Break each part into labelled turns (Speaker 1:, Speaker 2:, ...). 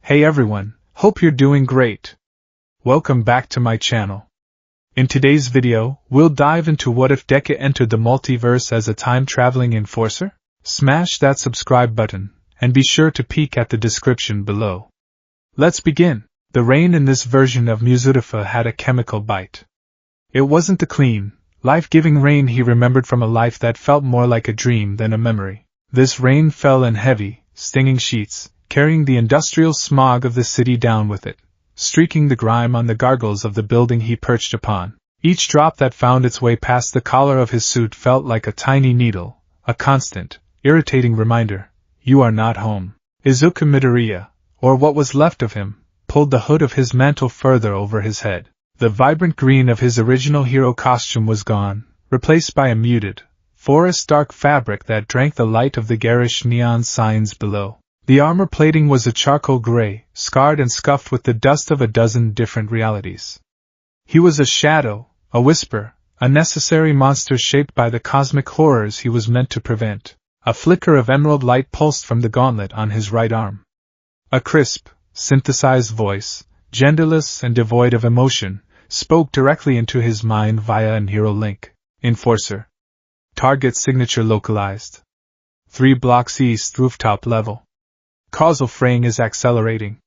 Speaker 1: Hey everyone, hope you're doing great. Welcome back to my channel. In today's video, we'll dive into what if Deku entered the multiverse as a time-traveling enforcer? Smash that subscribe button, and be sure to peek at the description below. Let's begin. The rain in this version of Multiverse had a chemical bite. It wasn't the clean, life-giving rain he remembered from a life that felt more like a dream than a memory. This rain fell in heavy, stinging sheets, carrying the industrial smog of the city down with it, streaking the grime on the gargoyles of the building he perched upon. Each drop that found its way past the collar of his suit felt like a tiny needle, a constant, irritating reminder, you are not home. Izuku Midoriya, or what was left of him, pulled the hood of his mantle further over his head. The vibrant green of his original hero costume was gone, replaced by a muted, forest-dark fabric that drank the light of the garish neon signs below. The armor plating was a charcoal gray, scarred and scuffed with the dust of a dozen different realities. He was a shadow, a whisper, a necessary monster shaped by the cosmic horrors he was meant to prevent. A flicker of emerald light pulsed from the gauntlet on his right arm. A crisp, synthesized voice, genderless and devoid of emotion, spoke directly into his mind via an hero link. Enforcer. Target signature localized. 3 blocks east rooftop level. Causal fraying is accelerating.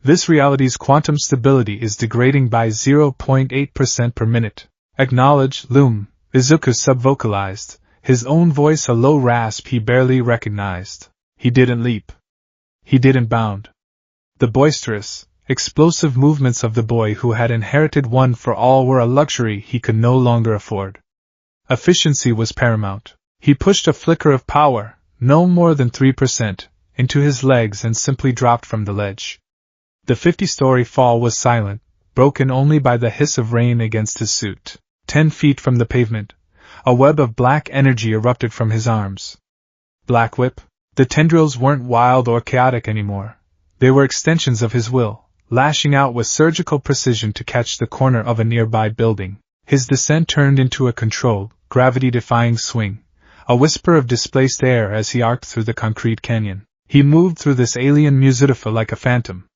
Speaker 1: This reality's quantum stability is degrading by 0.8% per minute. Acknowledge, Loom, Izuku subvocalized, his own voice a low rasp he barely recognized. He didn't leap. He didn't bound. The boisterous, explosive movements of the boy who had inherited One for All were a luxury he could no longer afford. Efficiency was paramount. He pushed a flicker of power, no more than 3%, into his legs and simply dropped from the ledge. The 50-story fall was silent, broken only by the hiss of rain against his suit. 10 feet from the pavement, a web of black energy erupted from his arms. Black Whip. The tendrils weren't wild or chaotic anymore. They were extensions of his will, lashing out with surgical precision to catch the corner of a nearby building. His descent turned into a controlled, gravity-defying swing, a whisper of displaced air as he arced through the concrete canyon. He moved through this alien Multiverse like a phantom.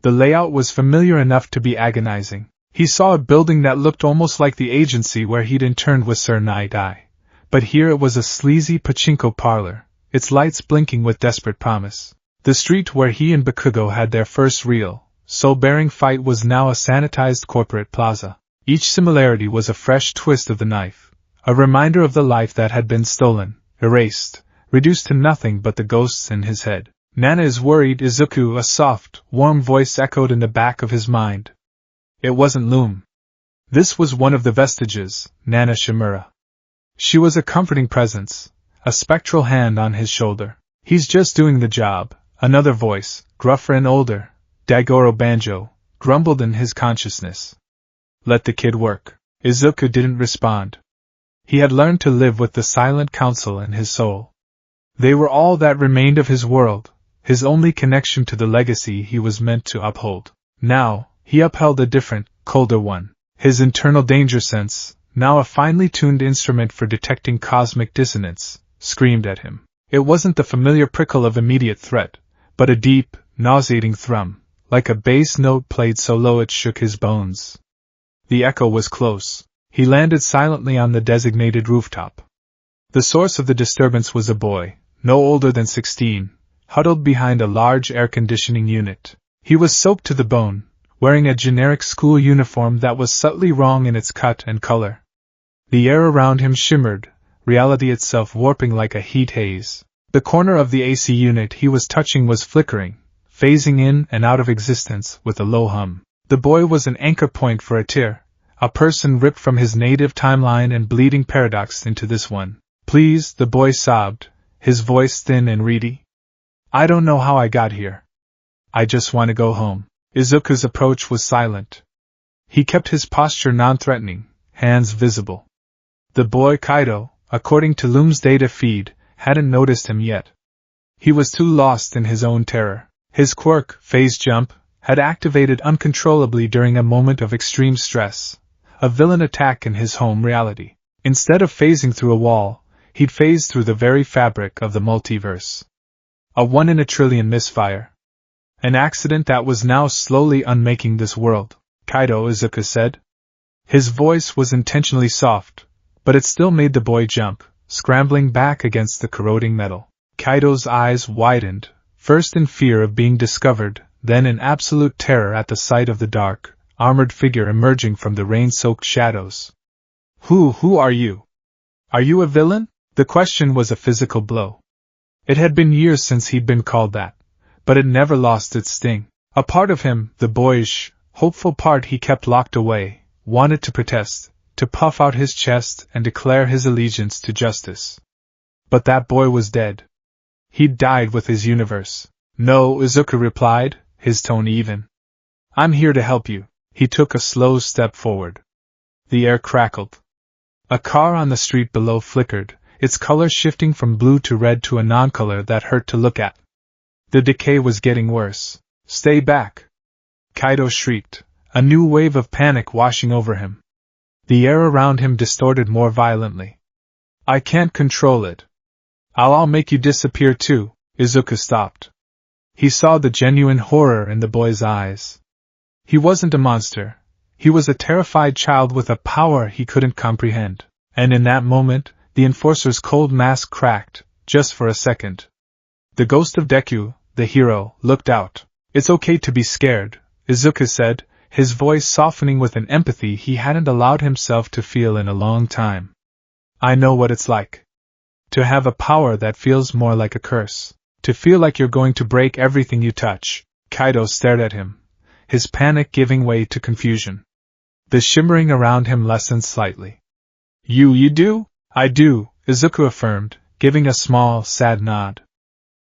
Speaker 1: The layout was familiar enough to be agonizing. He saw a building that looked almost like the agency where he'd interned with Sir Night Eye. But here it was a sleazy pachinko parlor, its lights blinking with desperate promise. The street where he and Bakugo had their first real, soul-bearing fight was now a sanitized corporate plaza. Each similarity was a fresh twist of the knife, a reminder of the life that had been stolen, erased, reduced to nothing but the ghosts in his head. Nana is worried, Izuku, a soft, warm voice echoed in the back of his mind. It wasn't Loom. This was one of the vestiges, Nana Shimura. She was a comforting presence, a spectral hand on his shoulder. He's just doing the job, another voice, gruffer and older, Dagoro Banjo, grumbled in his consciousness. Let the kid work. Izuku didn't respond. He had learned to live with the silent counsel in his soul. They were all that remained of his world, his only connection to the legacy he was meant to uphold. Now, he upheld a different, colder one. His internal danger sense, now a finely tuned instrument for detecting cosmic dissonance, screamed at him. It wasn't the familiar prickle of immediate threat, but a deep, nauseating thrum, like a bass note played so low it shook his bones. The echo was close. He landed silently on the designated rooftop. The source of the disturbance was a boy, no older than 16, huddled behind a large air-conditioning unit. He was soaked to the bone, wearing a generic school uniform that was subtly wrong in its cut and color. The air around him shimmered, reality itself warping like a heat haze. The corner of the AC unit he was touching was flickering, phasing in and out of existence with a low hum. The boy was an anchor point for a tear, a person ripped from his native timeline and bleeding paradox into this one. Please, the boy sobbed, his voice thin and reedy. I don't know how I got here. I just want to go home. Izuku's approach was silent. He kept his posture non-threatening, hands visible. The boy Kaido, according to Loom's data feed, hadn't noticed him yet. He was too lost in his own terror. His quirk, Phase Jump, had activated uncontrollably during a moment of extreme stress, a villain attack in his home reality. Instead of phasing through a wall, he'd phased through the very fabric of the multiverse. A 1 in a trillion misfire. An accident that was now slowly unmaking this world, Kaido, Izuku said. His voice was intentionally soft, but it still made the boy jump, scrambling back against the corroding metal. Kaido's eyes widened, first in fear of being discovered, then in absolute terror at the sight of the dark, armored figure emerging from the rain-soaked shadows. Who are you? Are you a villain? The question was a physical blow. It had been years since he'd been called that, but it never lost its sting. A part of him, the boyish, hopeful part he kept locked away, wanted to protest, to puff out his chest and declare his allegiance to justice. But that boy was dead. He'd died with his universe. No, Izuku replied, his tone even. I'm here to help you. He took a slow step forward. The air crackled. A car on the street below flickered, its color shifting from blue to red to a non-color that hurt to look at. The decay was getting worse. Stay back! Kaido shrieked, a new wave of panic washing over him. The air around him distorted more violently. I can't control it. I'll make you disappear too. Izuku stopped. He saw the genuine horror in the boy's eyes. He wasn't a monster. He was a terrified child with a power he couldn't comprehend. And in that moment, the enforcer's cold mask cracked, just for a second. The ghost of Deku, the hero, looked out. It's okay to be scared, Izuku said, his voice softening with an empathy he hadn't allowed himself to feel in a long time. I know what it's like. To have a power that feels more like a curse. To feel like you're going to break everything you touch. Kaido stared at him, his panic giving way to confusion. The shimmering around him lessened slightly. You do? I do, Izuku affirmed, giving a small, sad nod.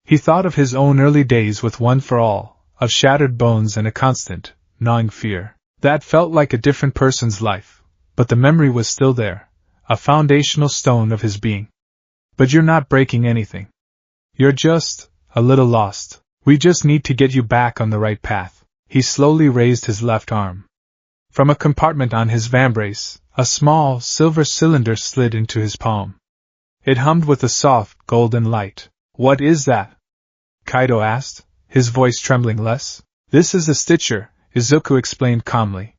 Speaker 1: He thought of his own early days with One for All, of shattered bones and a constant, gnawing fear. That felt like a different person's life, but the memory was still there, a foundational stone of his being. But you're not breaking anything. You're just a little lost. We just need to get you back on the right path. He slowly raised his left arm. From a compartment on his vambrace, a small, silver cylinder slid into his palm. It hummed with a soft, golden light. What is that? Kaido asked, his voice trembling less. This is a stitcher, Izuku explained calmly.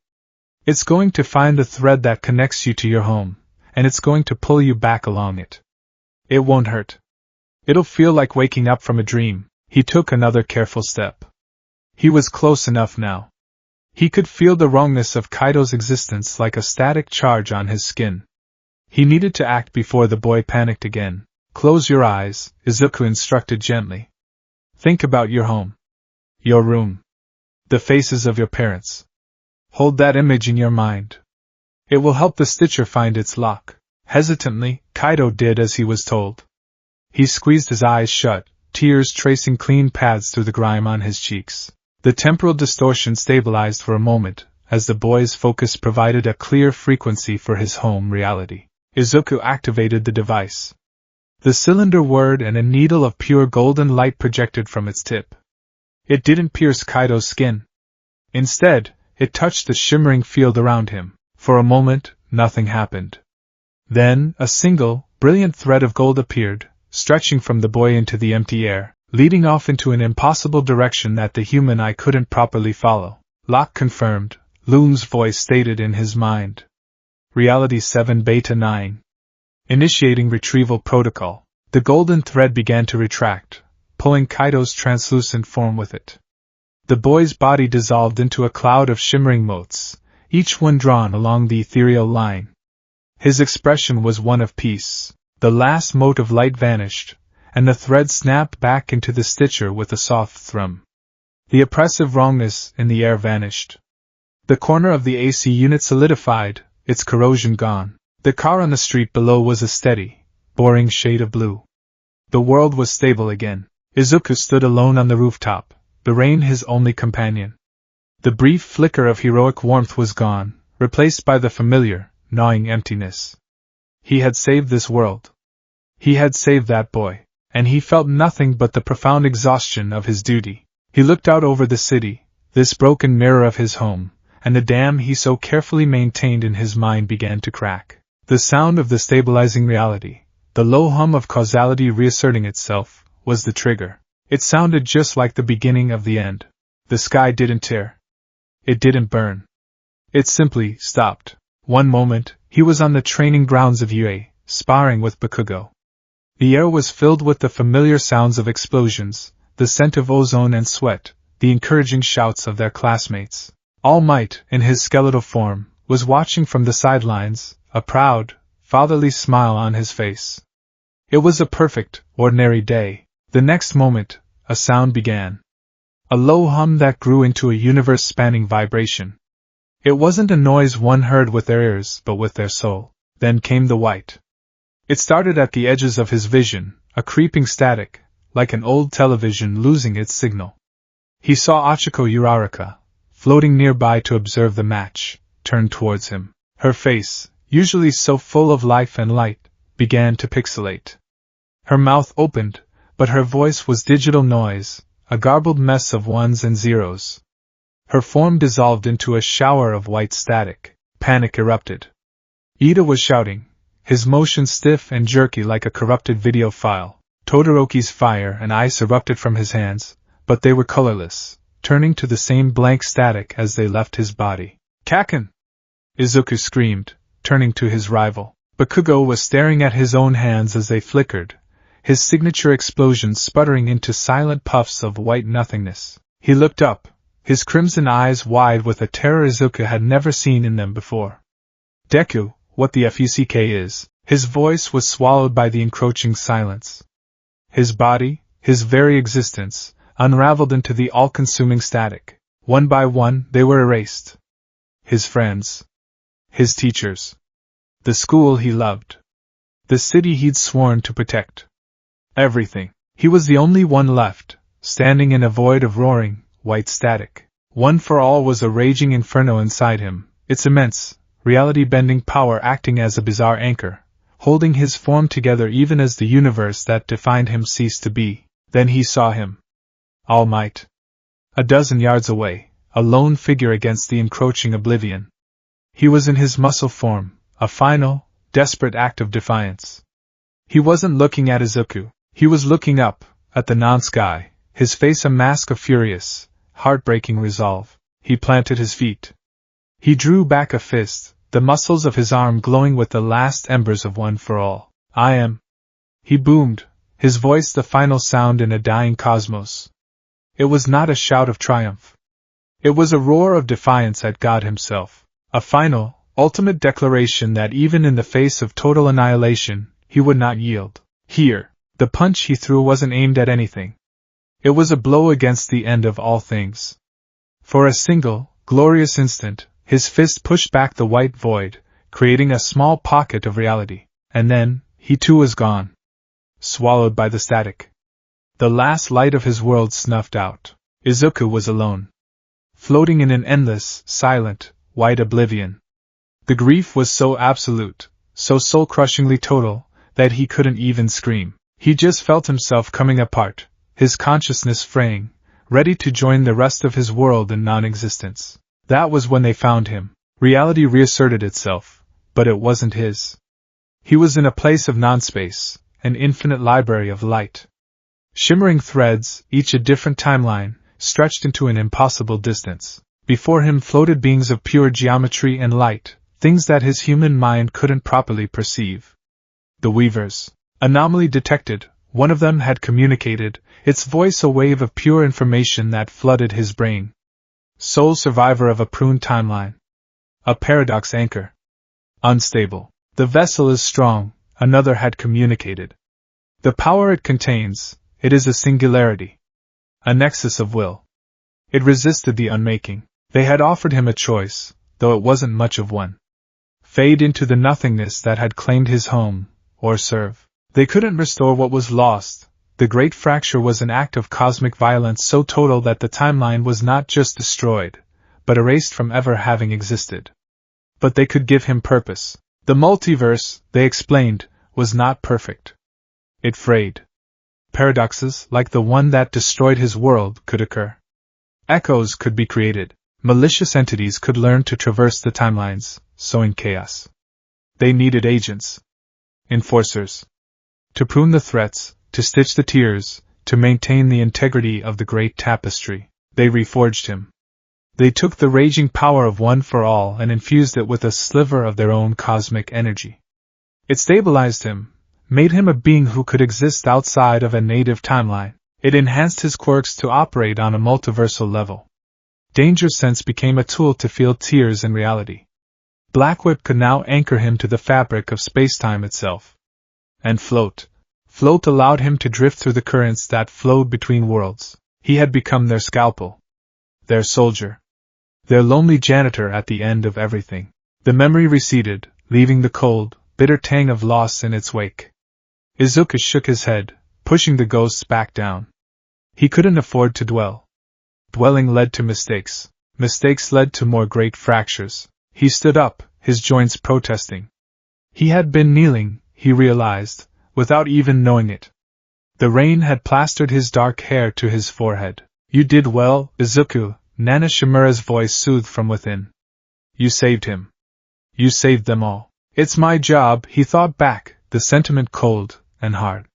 Speaker 1: It's going to find the thread that connects you to your home, and it's going to pull you back along it. It won't hurt. It'll feel like waking up from a dream. He took another careful step. He was close enough now. He could feel the wrongness of Kaido's existence like a static charge on his skin. He needed to act before the boy panicked again. Close your eyes, Izuku instructed gently. Think about your home. Your room. The faces of your parents. Hold that image in your mind. It will help the stitcher find its lock. Hesitantly, Kaido did as he was told. He squeezed his eyes shut, tears tracing clean paths through the grime on his cheeks. The temporal distortion stabilized for a moment, as the boy's focus provided a clear frequency for his home reality. Izuku activated the device. The cylinder whirred and a needle of pure golden light projected from its tip. It didn't pierce Kaido's skin. Instead, it touched the shimmering field around him. For a moment, nothing happened. Then, a single, brilliant thread of gold appeared, stretching from the boy into the empty air, leading off into an impossible direction that the human eye couldn't properly follow. Lock confirmed, Loom's voice stated in his mind. Reality 7 Beta 9. Initiating retrieval protocol. The golden thread began to retract, pulling Kaido's translucent form with it. The boy's body dissolved into a cloud of shimmering motes, each one drawn along the ethereal line. His expression was one of peace. The last mote of light vanished, and the thread snapped back into the stitcher with a soft thrum. The oppressive wrongness in the air vanished. The corner of the AC unit solidified, its corrosion gone. The car on the street below was a steady, boring shade of blue. The world was stable again. Izuku stood alone on the rooftop, the rain his only companion. The brief flicker of heroic warmth was gone, replaced by the familiar, gnawing emptiness. He had saved this world. He had saved that boy, and he felt nothing but the profound exhaustion of his duty. He looked out over the city, this broken mirror of his home, and the dam he so carefully maintained in his mind began to crack. The sound of the stabilizing reality, the low hum of causality reasserting itself, was the trigger. It sounded just like the beginning of the end. The sky didn't tear. It didn't burn. It simply stopped. One moment, he was on the training grounds of UA, sparring with Bakugo. The air was filled with the familiar sounds of explosions, the scent of ozone and sweat, the encouraging shouts of their classmates. All Might, in his skeletal form, was watching from the sidelines, a proud, fatherly smile on his face. It was a perfect, ordinary day. The next moment, a sound began. A low hum that grew into a universe-spanning vibration. It wasn't a noise one heard with their ears, but with their soul. Then came the white. It started at the edges of his vision, a creeping static, like an old television losing its signal. He saw Achiko Uraraka, floating nearby to observe the match, turn towards him. Her face, usually so full of life and light, began to pixelate. Her mouth opened, but her voice was digital noise, a garbled mess of ones and zeros. Her form dissolved into a shower of white static. Panic erupted. Ida was shouting, his motion stiff and jerky like a corrupted video file. Todoroki's fire and ice erupted from his hands, but they were colorless, turning to the same blank static as they left his body. Kaken! Izuku screamed, turning to his rival. Bakugo was staring at his own hands as they flickered, his signature explosions sputtering into silent puffs of white nothingness. He looked up, his crimson eyes wide with a terror Izuku had never seen in them before. Deku, what the fuck is? His voice was swallowed by the encroaching silence. His body, his very existence, unraveled into the all-consuming static. One by one, they were erased. His friends. His teachers. The school he loved. The city he'd sworn to protect. Everything. He was the only one left, standing in a void of roaring, white static. One for All was a raging inferno inside him, its immense, reality-bending power acting as a bizarre anchor, holding his form together even as the universe that defined him ceased to be. Then he saw him. All Might. A dozen yards away, a lone figure against the encroaching oblivion. He was in his muscle form, a final, desperate act of defiance. He wasn't looking at Izuku. He was looking up, at the non-sky, his face a mask of furious, heartbreaking resolve. He planted his feet. He drew back a fist, the muscles of his arm glowing with the last embers of One for All. I am. He boomed, his voice the final sound in a dying cosmos. It was not a shout of triumph. It was a roar of defiance at God himself. A final, ultimate declaration that even in the face of total annihilation, he would not yield. Here, the punch he threw wasn't aimed at anything. It was a blow against the end of all things. For a single, glorious instant, his fist pushed back the white void, creating a small pocket of reality. And then, he too was gone. Swallowed by the static. The last light of his world snuffed out. Izuku was alone. Floating in an endless, silent, white oblivion. The grief was so absolute, so soul-crushingly total, that he couldn't even scream. He just felt himself coming apart, his consciousness fraying, ready to join the rest of his world in non-existence. That was when they found him. Reality reasserted itself, but it wasn't his. He was in a place of non-space, an infinite library of light. Shimmering threads, each a different timeline, stretched into an impossible distance. Before him floated beings of pure geometry and light, things that his human mind couldn't properly perceive. The Weavers. Anomaly detected, one of them had communicated, its voice a wave of pure information that flooded his brain. Sole survivor of a pruned timeline. A paradox anchor. Unstable. The vessel is strong, another had communicated. The power it contains, it is a singularity. A nexus of will. It resisted the unmaking. They had offered him a choice, though it wasn't much of one. Fade into the nothingness that had claimed his home, or serve. They couldn't restore what was lost. The Great Fracture was an act of cosmic violence so total that the timeline was not just destroyed, but erased from ever having existed. But they could give him purpose. The multiverse, they explained, was not perfect. It frayed. Paradoxes, like the one that destroyed his world, could occur. Echoes could be created. Malicious entities could learn to traverse the timelines, sowing chaos. They needed agents. Enforcers. To prune the threats, to stitch the tears, to maintain the integrity of the great tapestry. They reforged him. They took the raging power of One for All and infused it with a sliver of their own cosmic energy. It stabilized him, made him a being who could exist outside of a native timeline. It enhanced his quirks to operate on a multiversal level. Danger Sense became a tool to feel tears in reality. Black Whip could now anchor him to the fabric of spacetime itself. And Float. Float allowed him to drift through the currents that flowed between worlds. He had become their scalpel. Their soldier. Their lonely janitor at the end of everything. The memory receded, leaving the cold, bitter tang of loss in its wake. Izuku shook his head, pushing the ghosts back down. He couldn't afford to dwell. Dwelling led to mistakes. Mistakes led to more great fractures. He stood up, his joints protesting. He had been kneeling, he realized, without even knowing it. The rain had plastered his dark hair to his forehead. You did well, Izuku, Nana Shimura's voice soothed from within. You saved him. You saved them all. It's my job, he thought back, the sentiment cold and hard.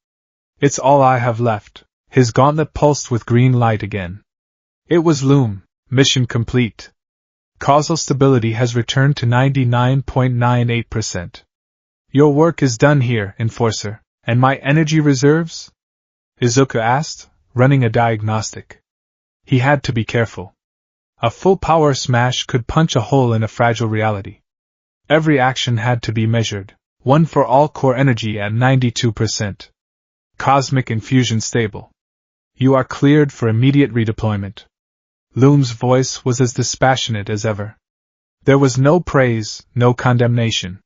Speaker 1: It's all I have left. His gauntlet pulsed with green light again. It was Loom. Mission complete. Causal stability has returned to 99.98%. Your work is done here, Enforcer. And my energy reserves? Izuku asked, running a diagnostic. He had to be careful. A full power smash could punch a hole in a fragile reality. Every action had to be measured. One for all core energy at 92%. Cosmic infusion stable. You are cleared for immediate redeployment. Loom's voice was as dispassionate as ever. There was no praise, no condemnation.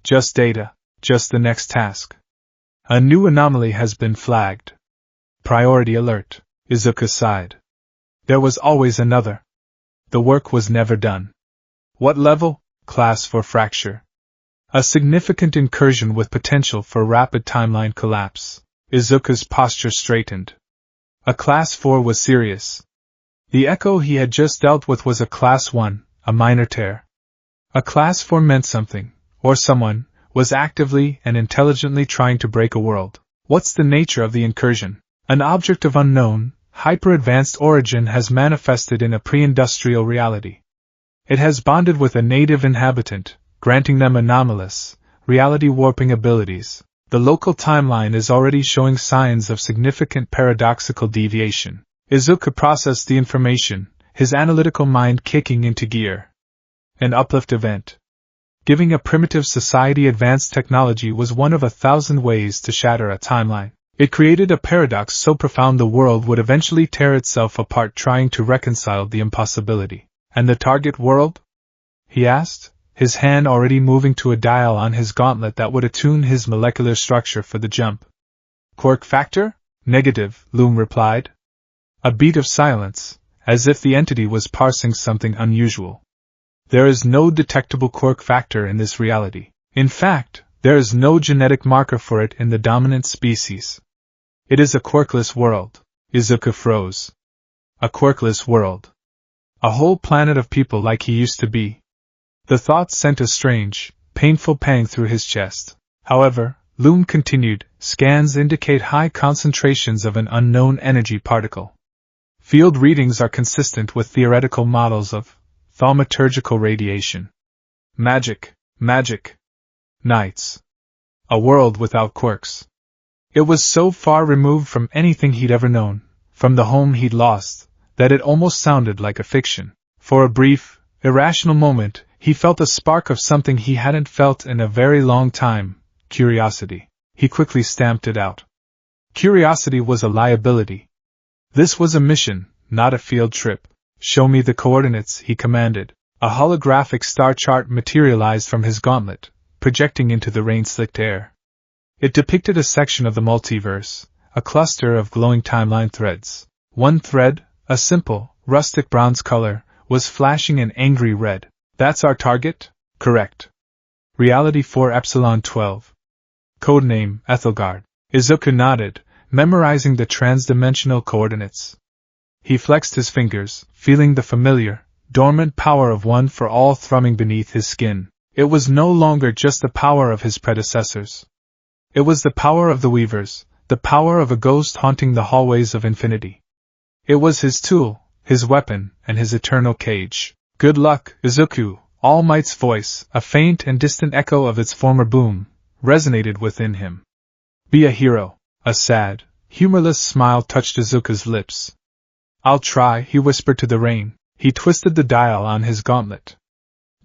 Speaker 1: Just data, just the next task. A new anomaly has been flagged. Priority alert, Izuku sighed. There was always another. The work was never done. What level? Class 4 fracture. A significant incursion with potential for rapid timeline collapse. Izuku's posture straightened. A Class 4 was serious. The echo he had just dealt with was a Class 1, a minor tear. A Class 4 meant something, or someone, was actively and intelligently trying to break a world. What's the nature of the incursion? An object of unknown, hyper-advanced origin has manifested in a pre-industrial reality. It has bonded with a native inhabitant, granting them anomalous, reality-warping abilities. The local timeline is already showing signs of significant paradoxical deviation. Izuku processed the information, his analytical mind kicking into gear. An uplift event. Giving a primitive society advanced technology was one of 1,000 ways to shatter a timeline. It created a paradox so profound the world would eventually tear itself apart trying to reconcile the impossibility. And the target world? He asked, his hand already moving to a dial on his gauntlet that would attune his molecular structure for the jump. Quirk factor? Negative, Loom replied. A beat of silence, as if the entity was parsing something unusual. There is no detectable quirk factor in this reality. In fact, there is no genetic marker for it in the dominant species. It is a quirkless world. Izuku froze. A quirkless world. A whole planet of people like he used to be. The thought sent a strange, painful pang through his chest. However, Loom continued, scans indicate high concentrations of an unknown energy particle. Field readings are consistent with theoretical models of thaumaturgical radiation. Magic. Nights. A world without quirks. It was so far removed from anything he'd ever known, from the home he'd lost, that it almost sounded like a fiction. For a brief, irrational moment, he felt a spark of something he hadn't felt in a very long time, curiosity. He quickly stamped it out. Curiosity was a liability. This was a mission, not a field trip. Show me the coordinates, he commanded. A holographic star chart materialized from his gauntlet, projecting into the rain-slicked air. It depicted a section of the multiverse, a cluster of glowing timeline threads. One thread, a simple, rustic bronze color, was flashing an angry red. That's our target? Correct. Reality 4 Epsilon 12. Codename, Ethelgard. Izuku nodded, memorizing the transdimensional coordinates. He flexed his fingers, feeling the familiar, dormant power of One for All thrumming beneath his skin. It was no longer just the power of his predecessors. It was the power of the Weavers, the power of a ghost haunting the hallways of infinity. It was his tool, his weapon, and his eternal cage. Good luck, Izuku! All Might's voice, a faint and distant echo of its former boom, resonated within him. Be a hero. A sad, humorless smile touched Izuku's lips. I'll try, he whispered to the rain. He twisted the dial on his gauntlet.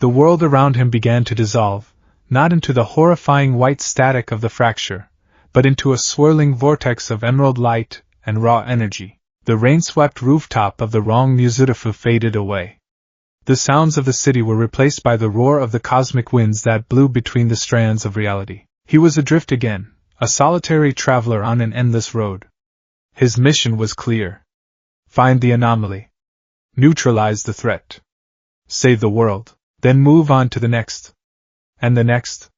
Speaker 1: The world around him began to dissolve, not into the horrifying white static of the fracture, but into a swirling vortex of emerald light and raw energy. The rain-swept rooftop of the wrong Multiverse faded away. The sounds of the city were replaced by the roar of the cosmic winds that blew between the strands of reality. He was adrift again, a solitary traveler on an endless road. His mission was clear. Find the anomaly. Neutralize the threat. Save the world. Then move on to the next. And the next.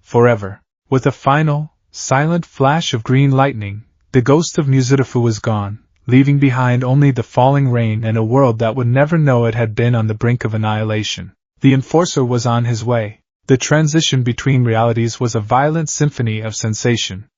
Speaker 1: Forever. With a final, silent flash of green lightning, the ghost of Multiverse was gone, leaving behind only the falling rain and a world that would never know it had been on the brink of annihilation. The Enforcer was on his way. The transition between realities was a violent symphony of sensation.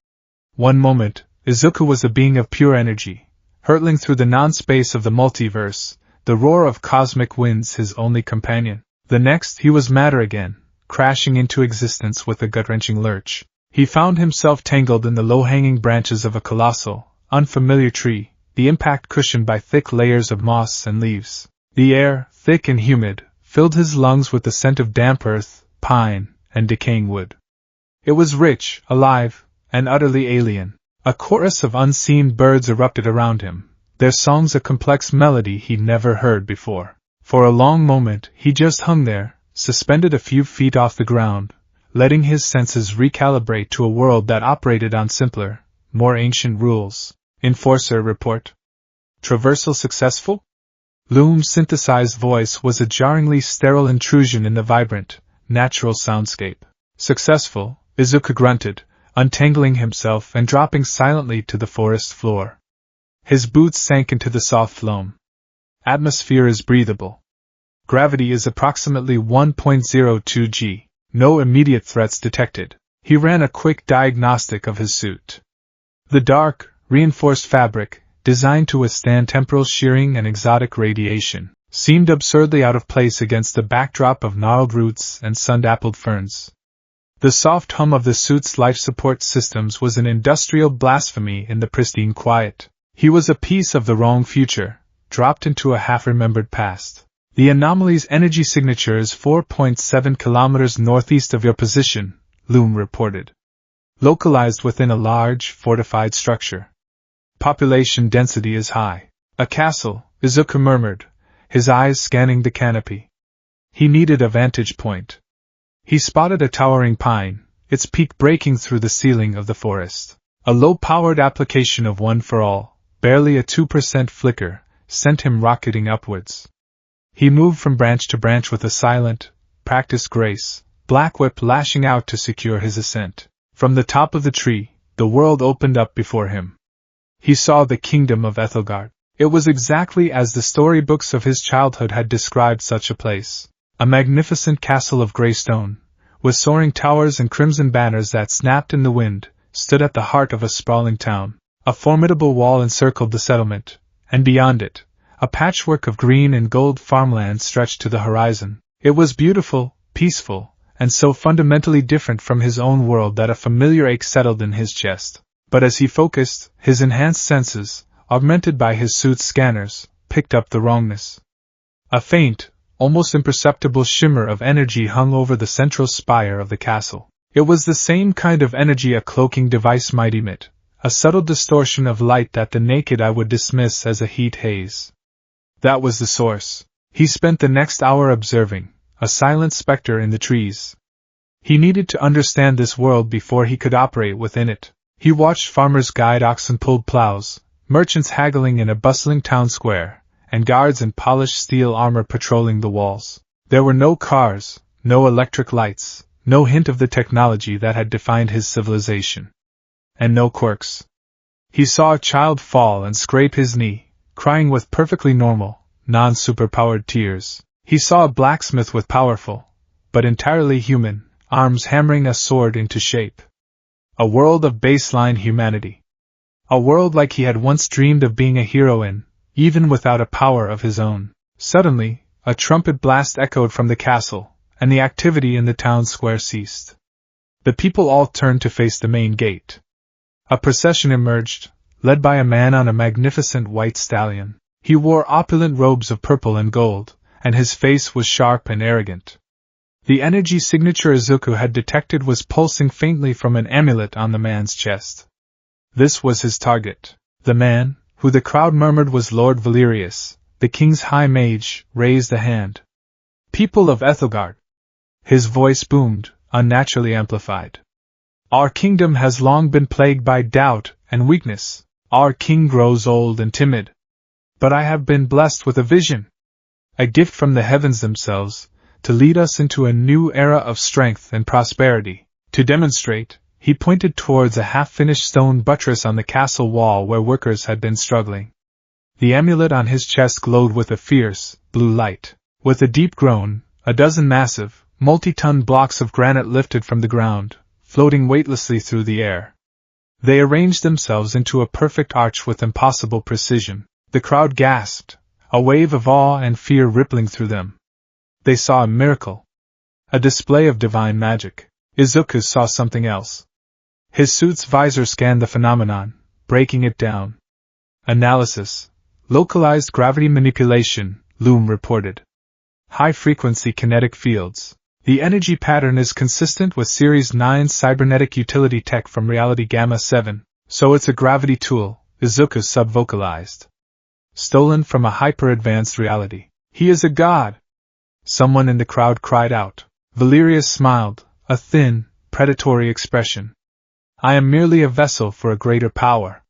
Speaker 1: One moment, Izuku was a being of pure energy, hurtling through the non-space of the multiverse, the roar of cosmic winds his only companion. The next, he was matter again, crashing into existence with a gut-wrenching lurch. He found himself tangled in the low-hanging branches of a colossal, unfamiliar tree, the impact cushioned by thick layers of moss and leaves. The air, thick and humid, filled his lungs with the scent of damp earth, pine, and decaying wood. It was rich, alive, and utterly alien. A chorus of unseen birds erupted around him, their songs a complex melody he'd never heard before. For a long moment, he just hung there, suspended a few feet off the ground, letting his senses recalibrate to a world that operated on simpler, more ancient rules. Enforcer report. Traversal successful? Loom's synthesized voice was a jarringly sterile intrusion in the vibrant, natural soundscape. Successful, Izuku grunted, untangling himself and dropping silently to the forest floor. His boots sank into the soft loam. Atmosphere is breathable. Gravity is approximately 1.02 g. No immediate threats detected. He ran a quick diagnostic of his suit. The dark, reinforced fabric, designed to withstand temporal shearing and exotic radiation, seemed absurdly out of place against the backdrop of gnarled roots and sun-dappled ferns. The soft hum of the suit's life support systems was an industrial blasphemy in the pristine quiet. He was a piece of the wrong future, dropped into a half-remembered past. The anomaly's energy signature is 4.7 kilometers northeast of your position, Loom reported. Localized within a large, fortified structure. Population density is high. A castle, Izuku murmured, his eyes scanning the canopy. He needed a vantage point. He spotted a towering pine, its peak breaking through the ceiling of the forest. A low-powered application of One for All, barely a 2% flicker, sent him rocketing upwards. He moved from branch to branch with a silent, practiced grace, Black Whip lashing out to secure his ascent. From the top of the tree, the world opened up before him. He saw the kingdom of Ethelgard. It was exactly as the storybooks of his childhood had described such a place. A magnificent castle of grey stone, with soaring towers and crimson banners that snapped in the wind, stood at the heart of a sprawling town. A formidable wall encircled the settlement, and beyond it, a patchwork of green and gold farmland stretched to the horizon. It was beautiful, peaceful, and so fundamentally different from his own world that a familiar ache settled in his chest. But as he focused, his enhanced senses, augmented by his suit's scanners, picked up the wrongness. A faint, almost imperceptible shimmer of energy hung over the central spire of the castle. It was the same kind of energy a cloaking device might emit, a subtle distortion of light that the naked eye would dismiss as a heat haze. That was the source. He spent the next hour observing, a silent specter in the trees. He needed to understand this world before he could operate within it. He watched farmers guide oxen-pulled plows, merchants haggling in a bustling town square, and guards in polished steel armor patrolling the walls. There were no cars, no electric lights, no hint of the technology that had defined his civilization. And no quirks. He saw a child fall and scrape his knee, crying with perfectly normal, non-superpowered tears. He saw a blacksmith with powerful, but entirely human, arms hammering a sword into shape. A world of baseline humanity. A world like he had once dreamed of being a hero in, even without a power of his own. Suddenly, a trumpet blast echoed from the castle, and the activity in the town square ceased. The people all turned to face the main gate. A procession emerged, led by a man on a magnificent white stallion. He wore opulent robes of purple and gold, and his face was sharp and arrogant. The energy signature Izuku had detected was pulsing faintly from an amulet on the man's chest. This was his target. The man, who the crowd murmured was Lord Valerius, the king's high mage, raised a hand. "People of Ethelgard." His voice boomed, unnaturally amplified. "Our kingdom has long been plagued by doubt and weakness. Our king grows old and timid. But I have been blessed with a vision. A gift from the heavens themselves, to lead us into a new era of strength and prosperity. To demonstrate," he pointed towards a half-finished stone buttress on the castle wall where workers had been struggling. The amulet on his chest glowed with a fierce, blue light. With a deep groan, a dozen massive, multi-ton blocks of granite lifted from the ground, floating weightlessly through the air. They arranged themselves into a perfect arch with impossible precision. The crowd gasped, a wave of awe and fear rippling through them. They saw a miracle. A display of divine magic. Izuku saw something else. His suit's visor scanned the phenomenon, breaking it down. "Analysis. Localized gravity manipulation," Loom reported. "High-frequency kinetic fields. The energy pattern is consistent with Series 9's cybernetic utility tech from Reality Gamma 7, so it's a gravity tool," Izuku sub-vocalized. "Stolen from a hyper-advanced reality. He is a god!" Someone in the crowd cried out. Valerius smiled, a thin, predatory expression. "I am merely a vessel for a greater power.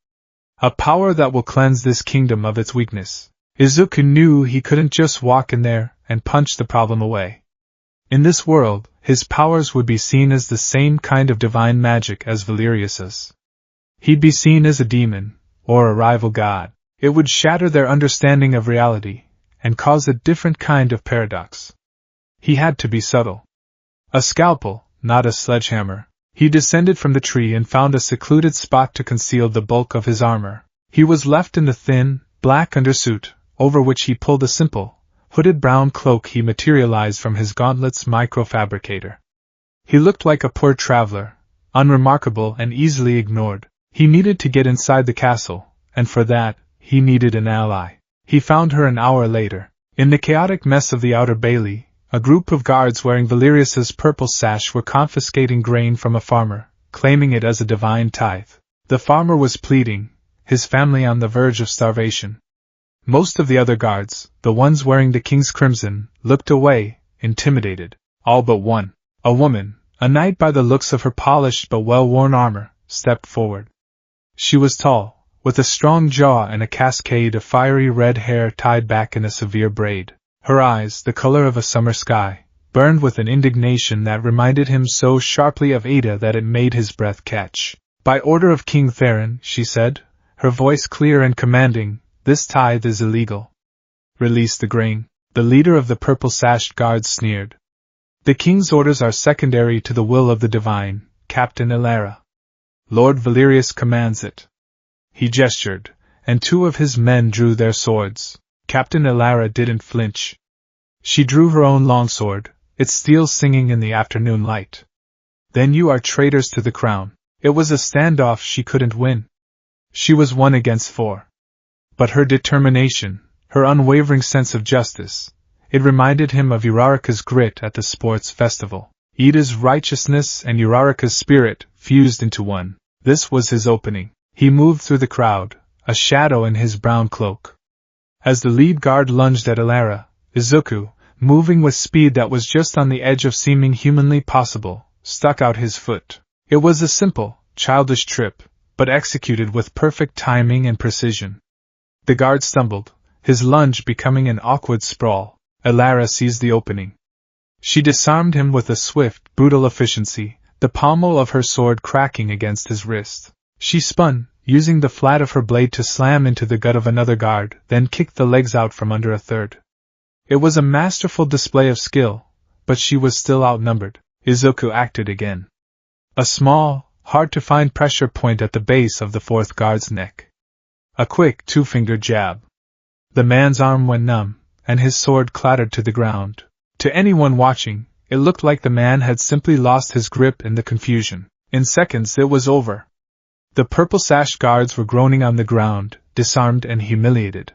Speaker 1: A power that will cleanse this kingdom of its weakness." Izuku knew he couldn't just walk in there and punch the problem away. In this world, his powers would be seen as the same kind of divine magic as Valerius's. He'd be seen as a demon, or a rival god. It would shatter their understanding of reality, and cause a different kind of paradox. He had to be subtle. A scalpel, not a sledgehammer. He descended from the tree and found a secluded spot to conceal the bulk of his armor. He was left in the thin, black undersuit, over which he pulled a simple, hooded brown cloak he materialized from his gauntlet's microfabricator. He looked like a poor traveler, unremarkable and easily ignored. He needed to get inside the castle, and for that, he needed an ally. He found her an hour later. In the chaotic mess of the outer bailey, a group of guards wearing Valerius's purple sash were confiscating grain from a farmer, claiming it as a divine tithe. The farmer was pleading, his family on the verge of starvation. Most of the other guards, the ones wearing the king's crimson, looked away, intimidated. All but one. A woman, a knight by the looks of her polished but well-worn armor, stepped forward. She was tall, with a strong jaw and a cascade of fiery red hair tied back in a severe braid. Her eyes, the color of a summer sky, burned with an indignation that reminded him so sharply of Ada that it made his breath catch. "By order of King Theron," she said, her voice clear and commanding, "this tithe is illegal. Release the grain." The leader of the purple-sashed guards sneered. "The king's orders are secondary to the will of the divine, Captain Elara. Lord Valerius commands it." He gestured, and two of his men drew their swords. Captain Elara didn't flinch. She drew her own longsword, its steel singing in the afternoon light. "Then you are traitors to the crown." It was a standoff she couldn't win. She was 1 against 4. But her determination, her unwavering sense of justice, it reminded him of Uraraka's grit at the sports festival. Ida's righteousness and Uraraka's spirit fused into one. This was his opening. He moved through the crowd, a shadow in his brown cloak. As the lead guard lunged at Elara, Izuku, moving with speed that was just on the edge of seeming humanly possible, stuck out his foot. It was a simple, childish trip, but executed with perfect timing and precision. The guard stumbled, his lunge becoming an awkward sprawl. Elara seized the opening. She disarmed him with a swift, brutal efficiency, the pommel of her sword cracking against his wrist. She spun, using the flat of her blade to slam into the gut of another guard, then kicked the legs out from under a third. It was a masterful display of skill, but she was still outnumbered. Izuku acted again. A small, hard-to-find pressure point at the base of the fourth guard's neck. A quick two-finger jab. The man's arm went numb, and his sword clattered to the ground. To anyone watching, it looked like the man had simply lost his grip in the confusion. In seconds it was over. The purple-sashed guards were groaning on the ground, disarmed and humiliated.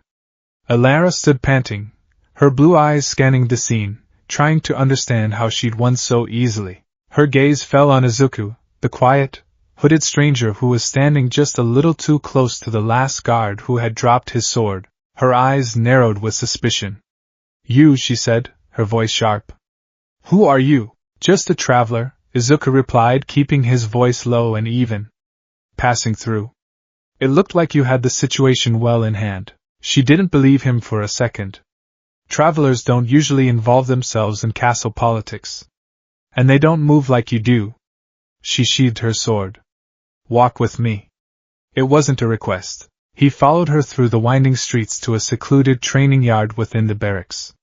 Speaker 1: Alara stood panting, her blue eyes scanning the scene, trying to understand how she'd won so easily. Her gaze fell on Izuku, the quiet, hooded stranger who was standing just a little too close to the last guard who had dropped his sword. Her eyes narrowed with suspicion. "You," she said, her voice sharp. "Who are you?" "Just a traveler," Izuku replied, keeping his voice low and even. "Passing through." "It looked like you had the situation well in hand." She didn't believe him for a second. Travelers don't usually involve themselves in castle politics. And they don't move like you do. She sheathed her sword. "Walk with me." It wasn't a request. He followed her through the winding streets to a secluded training yard within the barracks.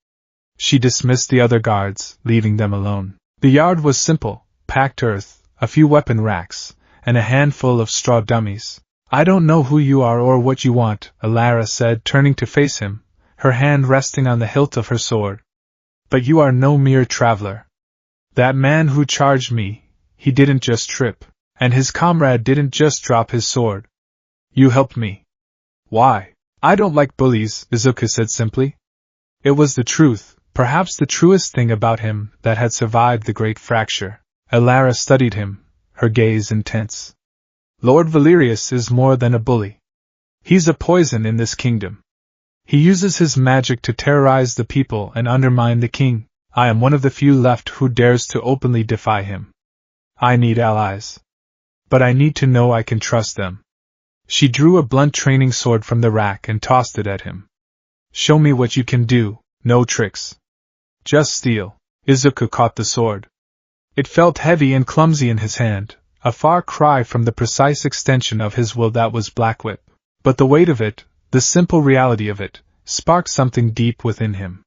Speaker 1: She dismissed the other guards, leaving them alone. The yard was simple: packed earth, a few weapon racks, and a handful of straw dummies. "I don't know who you are or what you want," Alara said, turning to face him, her hand resting on the hilt of her sword. "But you are no mere traveler. That man who charged me, he didn't just trip, and his comrade didn't just drop his sword. You helped me." "Why?" "I don't like bullies," Izuku said simply. It was the truth, perhaps the truest thing about him that had survived the Great Fracture. Alara studied him, her gaze intense. "Lord Valerius is more than a bully. He's a poison in this kingdom. He uses his magic to terrorize the people and undermine the king. I am one of the few left who dares to openly defy him. I need allies. But I need to know I can trust them." She drew a blunt training sword from the rack and tossed it at him. "Show me what you can do, no tricks. Just steel." Izuku caught the sword. It felt heavy and clumsy in his hand, a far cry from the precise extension of his will that was Black Whip. But the weight of it, the simple reality of it, sparked something deep within him.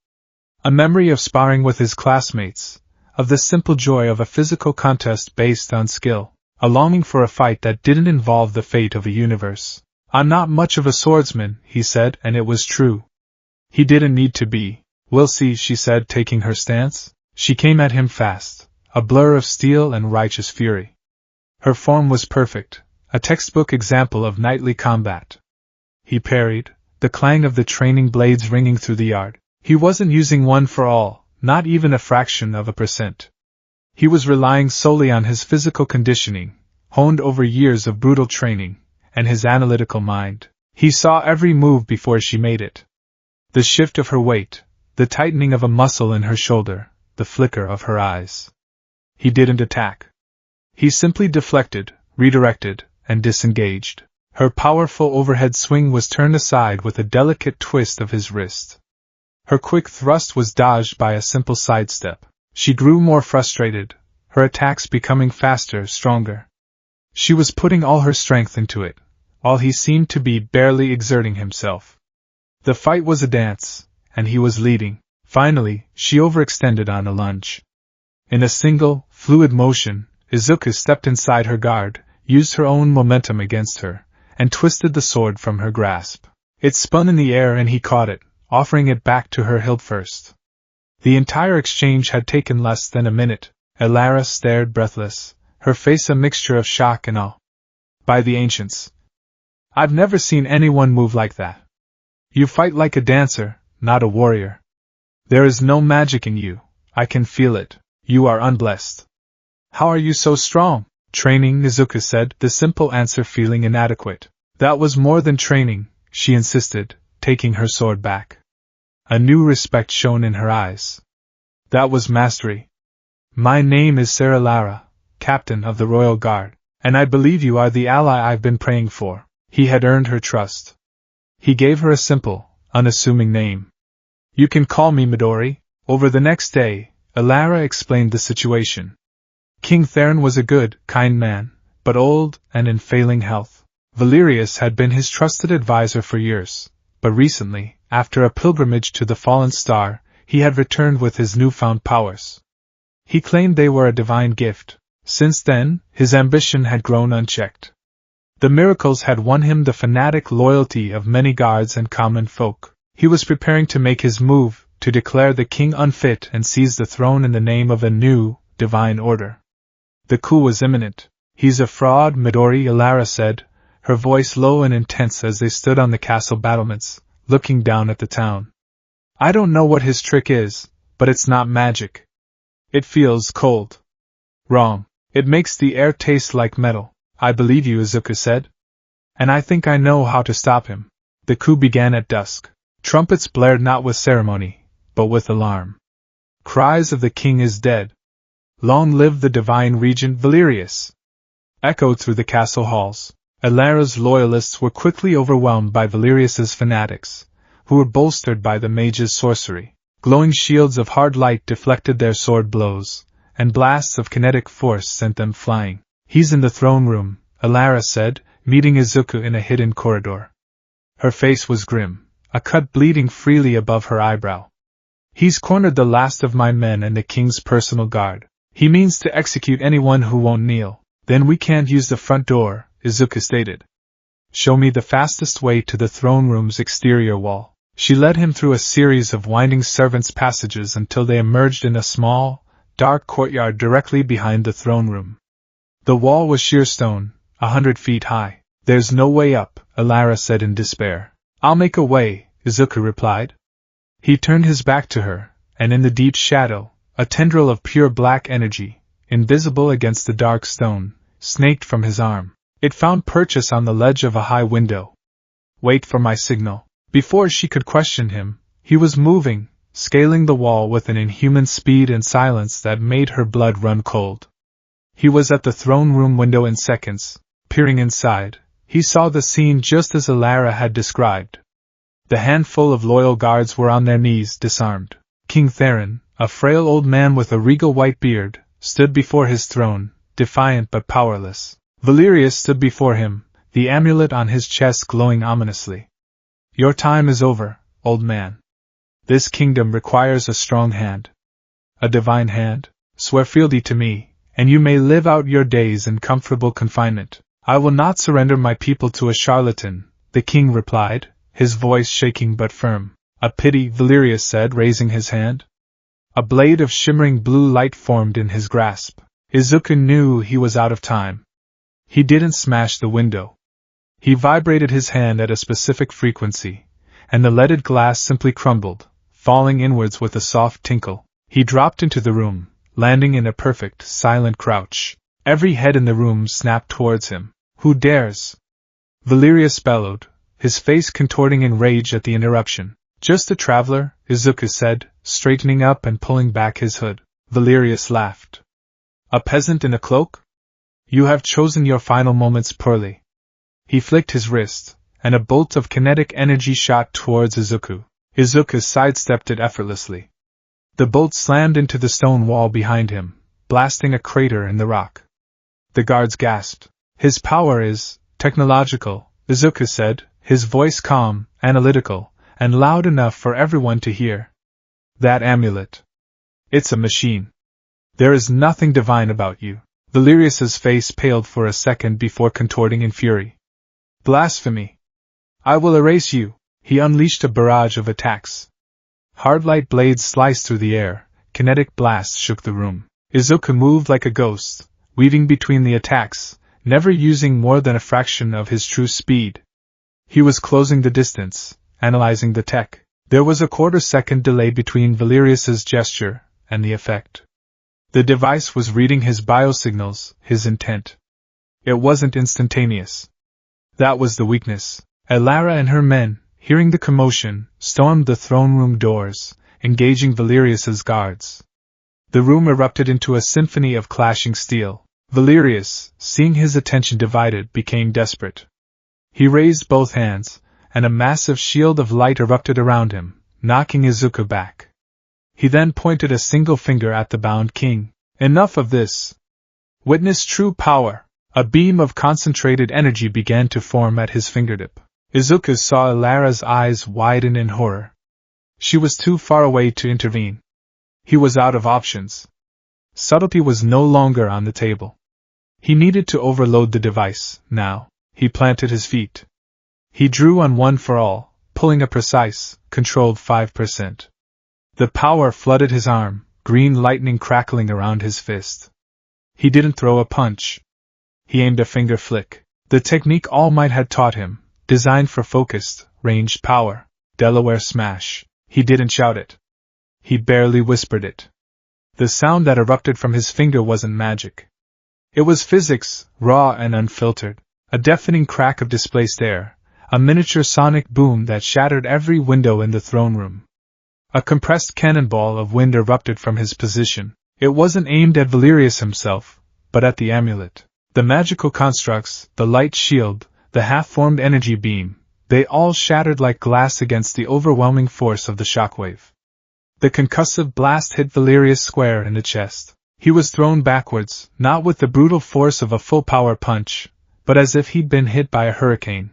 Speaker 1: A memory of sparring with his classmates, of the simple joy of a physical contest based on skill. A longing for a fight that didn't involve the fate of a universe. "I'm not much of a swordsman," he said, and it was true. He didn't need to be. "We'll see," she said, taking her stance. She came at him fast, a blur of steel and righteous fury. Her form was perfect, a textbook example of knightly combat. He parried, the clang of the training blades ringing through the yard. He wasn't using one for all, not even a fraction of a percent. He was relying solely on his physical conditioning, honed over years of brutal training, and his analytical mind. He saw every move before she made it. The shift of her weight, the tightening of a muscle in her shoulder, the flicker of her eyes. He didn't attack. He simply deflected, redirected, and disengaged. Her powerful overhead swing was turned aside with a delicate twist of his wrist. Her quick thrust was dodged by a simple sidestep. She grew more frustrated, her attacks becoming faster, stronger. She was putting all her strength into it, while he seemed to be barely exerting himself. The fight was a dance, and he was leading. Finally, she overextended on a lunge. In a single, fluid motion, Izuku stepped inside her guard, used her own momentum against her, and twisted the sword from her grasp. It spun in the air and he caught it, offering it back to her hilt first. The entire exchange had taken less than a minute. Alara stared breathless, her face a mixture of shock and awe. "By the ancients, I've never seen anyone move like that. You fight like a dancer, not a warrior. There is no magic in you, I can feel it. You are unblessed. How are you so strong?" "Training," Izuku said, the simple answer feeling inadequate. "That was more than training," she insisted, taking her sword back. A new respect shone in her eyes. "That was mastery. My name is Sarah Lara, captain of the Royal Guard, and I believe you are the ally I've been praying for." He had earned her trust. He gave her a simple, unassuming name. "You can call me Midori." Over the next day, Alara explained the situation. King Theron was a good, kind man, but old and in failing health. Valerius had been his trusted advisor for years, but recently, after a pilgrimage to the fallen star, he had returned with his newfound powers. He claimed they were a divine gift. Since then, his ambition had grown unchecked. The miracles had won him the fanatic loyalty of many guards and common folk. He was preparing to make his move, to declare the king unfit and seize the throne in the name of a new, divine order. The coup was imminent. "He's a fraud," Midori Alara said, her voice low and intense as they stood on the castle battlements, looking down at the town. "I don't know what his trick is, but it's not magic. It feels cold. Wrong. It makes the air taste like metal." "I believe you," Izuku said. "And I think I know how to stop him." The coup began at dusk. Trumpets blared not with ceremony, but with alarm. Cries of "The king is dead! Long live the divine regent Valerius!" echoed through the castle halls. Alara's loyalists were quickly overwhelmed by Valerius's fanatics, who were bolstered by the mage's sorcery. Glowing shields of hard light deflected their sword blows, and blasts of kinetic force sent them flying. "He's in the throne room," Alara said, meeting Izuku in a hidden corridor. Her face was grim, a cut bleeding freely above her eyebrow. "He's cornered the last of my men and the king's personal guard. He means to execute anyone who won't kneel." "Then we can't use the front door," Izuku stated. "Show me the fastest way to the throne room's exterior wall." She led him through a series of winding servants' passages until they emerged in a small, dark courtyard directly behind the throne room. The wall was sheer stone, 100 feet high. "There's no way up," Alara said in despair. "I'll make a way," Izuku replied. He turned his back to her, and in the deep shadow, a tendril of pure black energy, invisible against the dark stone, snaked from his arm. It found purchase on the ledge of a high window. "Wait for my signal." Before she could question him, he was moving, scaling the wall with an inhuman speed and silence that made her blood run cold. He was at the throne room window in seconds. Peering inside, he saw the scene just as Alara had described. The handful of loyal guards were on their knees, disarmed. King Theron, a frail old man with a regal white beard, stood before his throne, defiant but powerless. Valerius stood before him, the amulet on his chest glowing ominously. "Your time is over, old man. This kingdom requires a strong hand. A divine hand. Swear fealty to me, and you may live out your days in comfortable confinement." "I will not surrender my people to a charlatan," the king replied, his voice shaking but firm. "A pity," Valerius said, raising his hand. A blade of shimmering blue light formed in his grasp. Izuku knew he was out of time. He didn't smash the window. He vibrated his hand at a specific frequency, and the leaded glass simply crumbled, falling inwards with a soft tinkle. He dropped into the room, landing in a perfect, silent crouch. Every head in the room snapped towards him. "Who dares?" Valerius bellowed, his face contorting in rage at the interruption. "Just a traveler," Izuku said, straightening up and pulling back his hood. Valerius laughed. "A peasant in a cloak? You have chosen your final moments poorly." He flicked his wrist, and a bolt of kinetic energy shot towards Izuku. Izuku sidestepped it effortlessly. The bolt slammed into the stone wall behind him, blasting a crater in the rock. The guards gasped. "His power is technological," Izuku said, his voice calm, analytical, and loud enough for everyone to hear. "That amulet. It's a machine. There is nothing divine about you." Valerius's face paled for a second before contorting in fury. "Blasphemy! I will erase you!" He unleashed a barrage of attacks. Hard light blades sliced through the air, kinetic blasts shook the room. Izuku moved like a ghost, weaving between the attacks, never using more than a fraction of his true speed. He was closing the distance, analyzing the tech. There was a quarter-second delay between Valerius's gesture and the effect. The device was reading his biosignals, his intent. It wasn't instantaneous. That was the weakness. Alara and her men, hearing the commotion, stormed the throne room doors, engaging Valerius's guards. The room erupted into a symphony of clashing steel. Valerius, seeing his attention divided, became desperate. He raised both hands, and a massive shield of light erupted around him, knocking Izuku back. He then pointed a single finger at the bound king. "Enough of this. Witness true power." A beam of concentrated energy began to form at his fingertip. Izuku saw Alara's eyes widen in horror. She was too far away to intervene. He was out of options. Subtlety was no longer on the table. He needed to overload the device, now. He planted his feet. He drew on one for all, pulling a precise, controlled 5%. The power flooded his arm, green lightning crackling around his fist. He didn't throw a punch. He aimed a finger flick. The technique All Might had taught him, designed for focused, ranged power. Delaware smash. He didn't shout it. He barely whispered it. The sound that erupted from his finger wasn't magic. It was physics, raw and unfiltered. A deafening crack of displaced air, a miniature sonic boom that shattered every window in the throne room. A compressed cannonball of wind erupted from his position. It wasn't aimed at Valerius himself, but at the amulet. The magical constructs, the light shield, the half-formed energy beam, they all shattered like glass against the overwhelming force of the shockwave. The concussive blast hit Valerius square in the chest. He was thrown backwards, not with the brutal force of a full-power punch, but as if he'd been hit by a hurricane.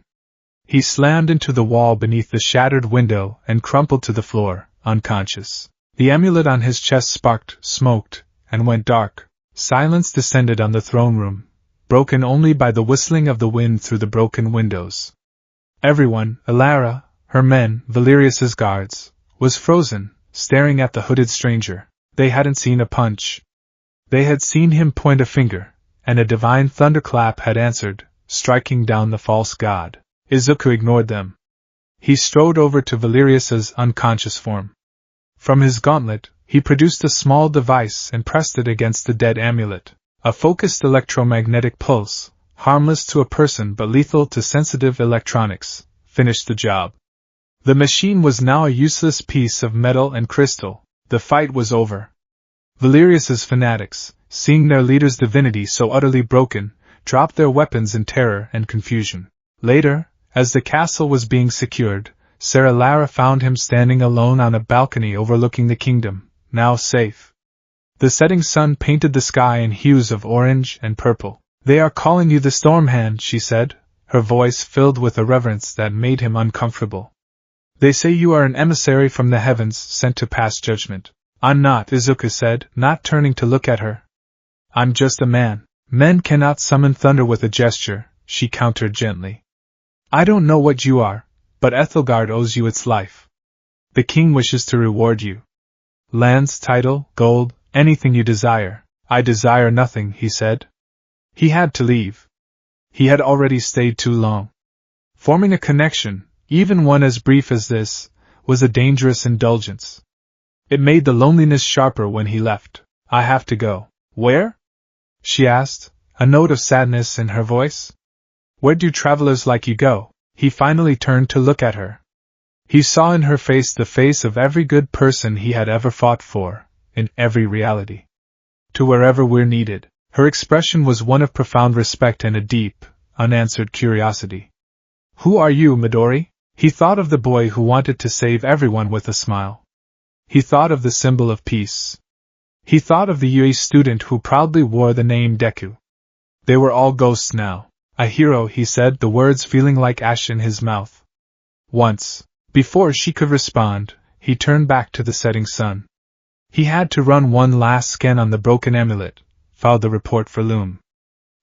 Speaker 1: He slammed into the wall beneath the shattered window and crumpled to the floor, unconscious. The amulet on his chest sparked, smoked, and went dark. Silence descended on the throne room, broken only by the whistling of the wind through the broken windows. Everyone, Elara, her men, Valerius's guards, was frozen, staring at the hooded stranger. They hadn't seen a punch. They had seen him point a finger, and a divine thunderclap had answered, striking down the false god. Izuku ignored them. He strode over to Valerius's unconscious form. From his gauntlet, he produced a small device and pressed it against the dead amulet. A focused electromagnetic pulse, harmless to a person but lethal to sensitive electronics, finished the job. The machine was now a useless piece of metal and crystal. The fight was over. Valerius's fanatics, seeing their leader's divinity so utterly broken, dropped their weapons in terror and confusion. Later, as the castle was being secured, Sarah Lara found him standing alone on a balcony overlooking the kingdom, now safe. The setting sun painted the sky in hues of orange and purple. "They are calling you the Stormhand," she said, her voice filled with a reverence that made him uncomfortable. "They say you are an emissary from the heavens sent to pass judgment." "I'm not," Izuku said, not turning to look at her. "I'm just a man." "Men cannot summon thunder with a gesture," she countered gently. "I don't know what you are, but Ethelgard owes you its life. The king wishes to reward you. Lands, title, gold, anything you desire." "I desire nothing," he said. He had to leave. He had already stayed too long. Forming a connection, even one as brief as this, was a dangerous indulgence. It made the loneliness sharper when he left. "I have to go." "Where?" she asked, a note of sadness in her voice. "Where do travelers like you go?" He finally turned to look at her. He saw in her face the face of every good person he had ever fought for, in every reality. "To wherever we're needed." Her expression was one of profound respect and a deep, unanswered curiosity. "Who are you, Midori?" He thought of the boy who wanted to save everyone with a smile. He thought of the symbol of peace. He thought of the UE student who proudly wore the name Deku. They were all ghosts now. "A hero," he said, the words feeling like ash in his mouth. Once, before she could respond, he turned back to the setting sun. He had to run one last scan on the broken amulet, file the report for Loom.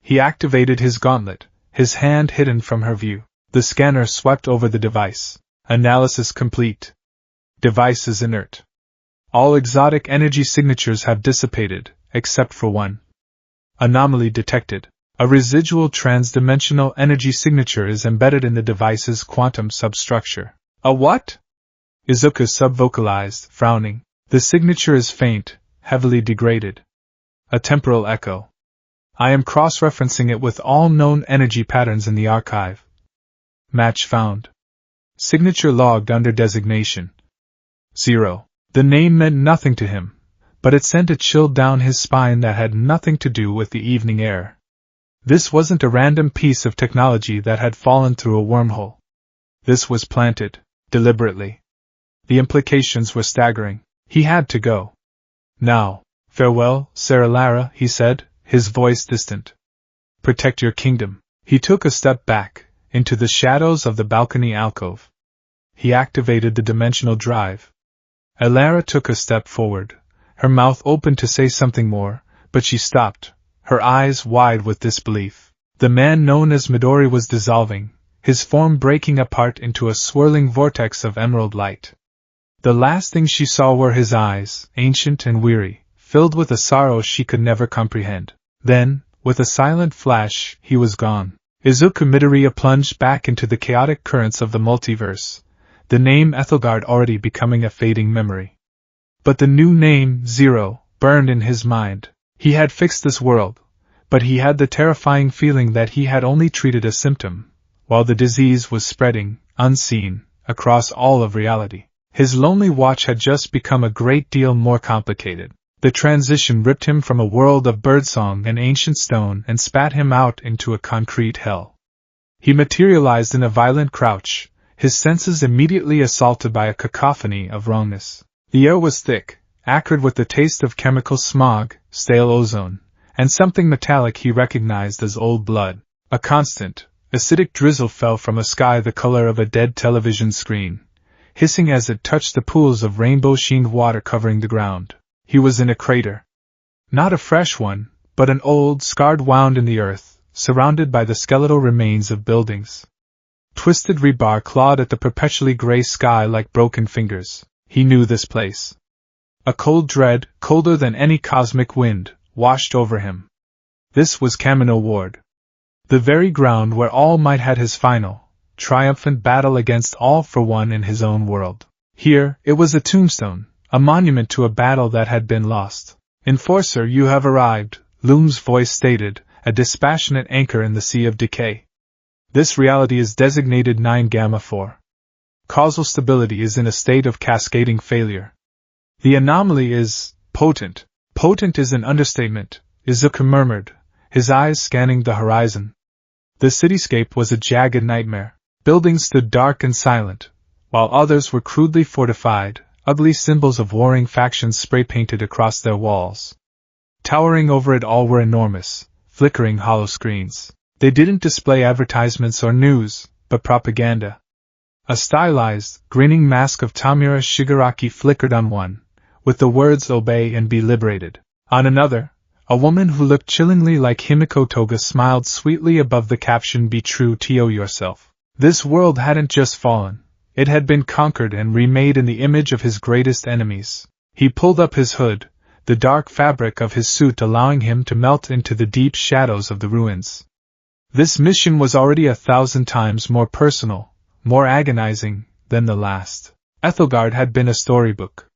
Speaker 1: He activated his gauntlet, his hand hidden from her view. The scanner swept over the device. Analysis complete. Device is inert. All exotic energy signatures have dissipated, except for one. Anomaly detected. A residual trans-dimensional energy signature is embedded in the device's quantum substructure. "A what?" Izuku subvocalized, frowning. "The signature is faint, heavily degraded. A temporal echo. I am cross-referencing it with all known energy patterns in the archive. Match found. Signature logged under designation 0. The name meant nothing to him, but it sent a chill down his spine that had nothing to do with the evening air. This wasn't a random piece of technology that had fallen through a wormhole. This was planted, deliberately. The implications were staggering. He had to go. "Now, farewell, Sarah Lara," he said, his voice distant. "Protect your kingdom." He took a step back, into the shadows of the balcony alcove. He activated the dimensional drive. Elara took a step forward, her mouth open to say something more, but she stopped, her eyes wide with disbelief. The man known as Midori was dissolving, his form breaking apart into a swirling vortex of emerald light. The last thing she saw were his eyes, ancient and weary, filled with a sorrow she could never comprehend. Then, with a silent flash, he was gone. Izuku Midoriya plunged back into the chaotic currents of the multiverse, the name Ethelgard already becoming a fading memory. But the new name, Zero, burned in his mind. He had fixed this world, but he had the terrifying feeling that he had only treated a symptom, while the disease was spreading, unseen, across all of reality. His lonely watch had just become a great deal more complicated. The transition ripped him from a world of birdsong and ancient stone and spat him out into a concrete hell. He materialized in a violent crouch, his senses immediately assaulted by a cacophony of wrongness. The air was thick, acrid with the taste of chemical smog, stale ozone, and something metallic he recognized as old blood. A constant, acidic drizzle fell from a sky the color of a dead television screen, hissing as it touched the pools of rainbow-sheened water covering the ground. He was in a crater. Not a fresh one, but an old, scarred wound in the earth, surrounded by the skeletal remains of buildings. Twisted rebar clawed at the perpetually gray sky like broken fingers. He knew this place. A cold dread, colder than any cosmic wind, washed over him. This was Kamino Ward. The very ground where All Might had his final, triumphant battle against All for One in his own world. Here, it was a tombstone, a monument to a battle that had been lost. Enforcer, you have arrived, Loom's voice stated, a dispassionate anchor in the sea of decay. This reality is designated 9 Gamma 4. Causal stability is in a state of cascading failure. The anomaly is potent. Potent is an understatement, Izuku murmured, his eyes scanning the horizon. The cityscape was a jagged nightmare. Buildings stood dark and silent, while others were crudely fortified, ugly symbols of warring factions spray-painted across their walls. Towering over it all were enormous, flickering hollow screens. They didn't display advertisements or news, but propaganda. A stylized, grinning mask of Tamura Shigaraki flickered on one, with the words "Obey and be liberated." On another, a woman who looked chillingly like Himiko Toga smiled sweetly above the caption "Be true to yourself." This world hadn't just fallen. It had been conquered and remade in the image of his greatest enemies. He pulled up his hood, the dark fabric of his suit allowing him to melt into the deep shadows of the ruins. This mission was already 1,000 times more personal, more agonizing, than the last. Ethelgard had been a storybook.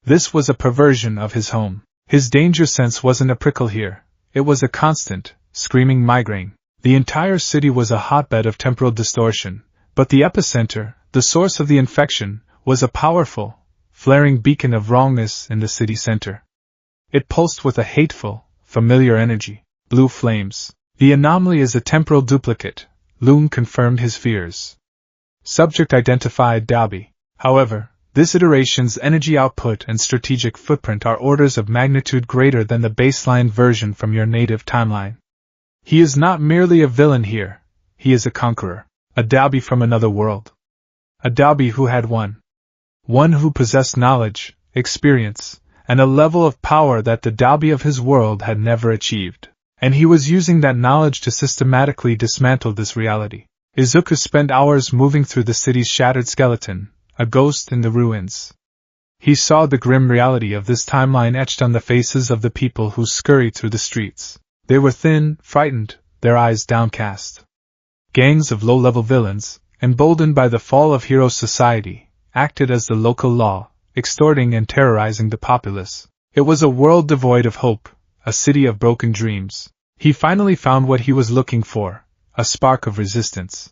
Speaker 1: This was a perversion of his home. His danger sense wasn't a prickle here, it was a constant, screaming migraine. The entire city was a hotbed of temporal distortion, but the epicenter, the source of the infection, was a powerful, flaring beacon of wrongness in the city center. It pulsed with a hateful, familiar energy, blue flames. The anomaly is a temporal duplicate, Loom confirmed his fears. Subject identified Dalby. However, this iteration's energy output and strategic footprint are orders of magnitude greater than the baseline version from your native timeline. He is not merely a villain here, he is a conqueror, a Dalby from another world. A Dalby who had won. One who possessed knowledge, experience, and a level of power that the Dalby of his world had never achieved. And he was using that knowledge to systematically dismantle this reality. Izuku spent hours moving through the city's shattered skeleton, a ghost in the ruins. He saw the grim reality of this timeline etched on the faces of the people who scurried through the streets. They were thin, frightened, their eyes downcast. Gangs of low-level villains, emboldened by the fall of hero society, acted as the local law, extorting and terrorizing the populace. It was a world devoid of hope, a city of broken dreams. He finally found what he was looking for, a spark of resistance.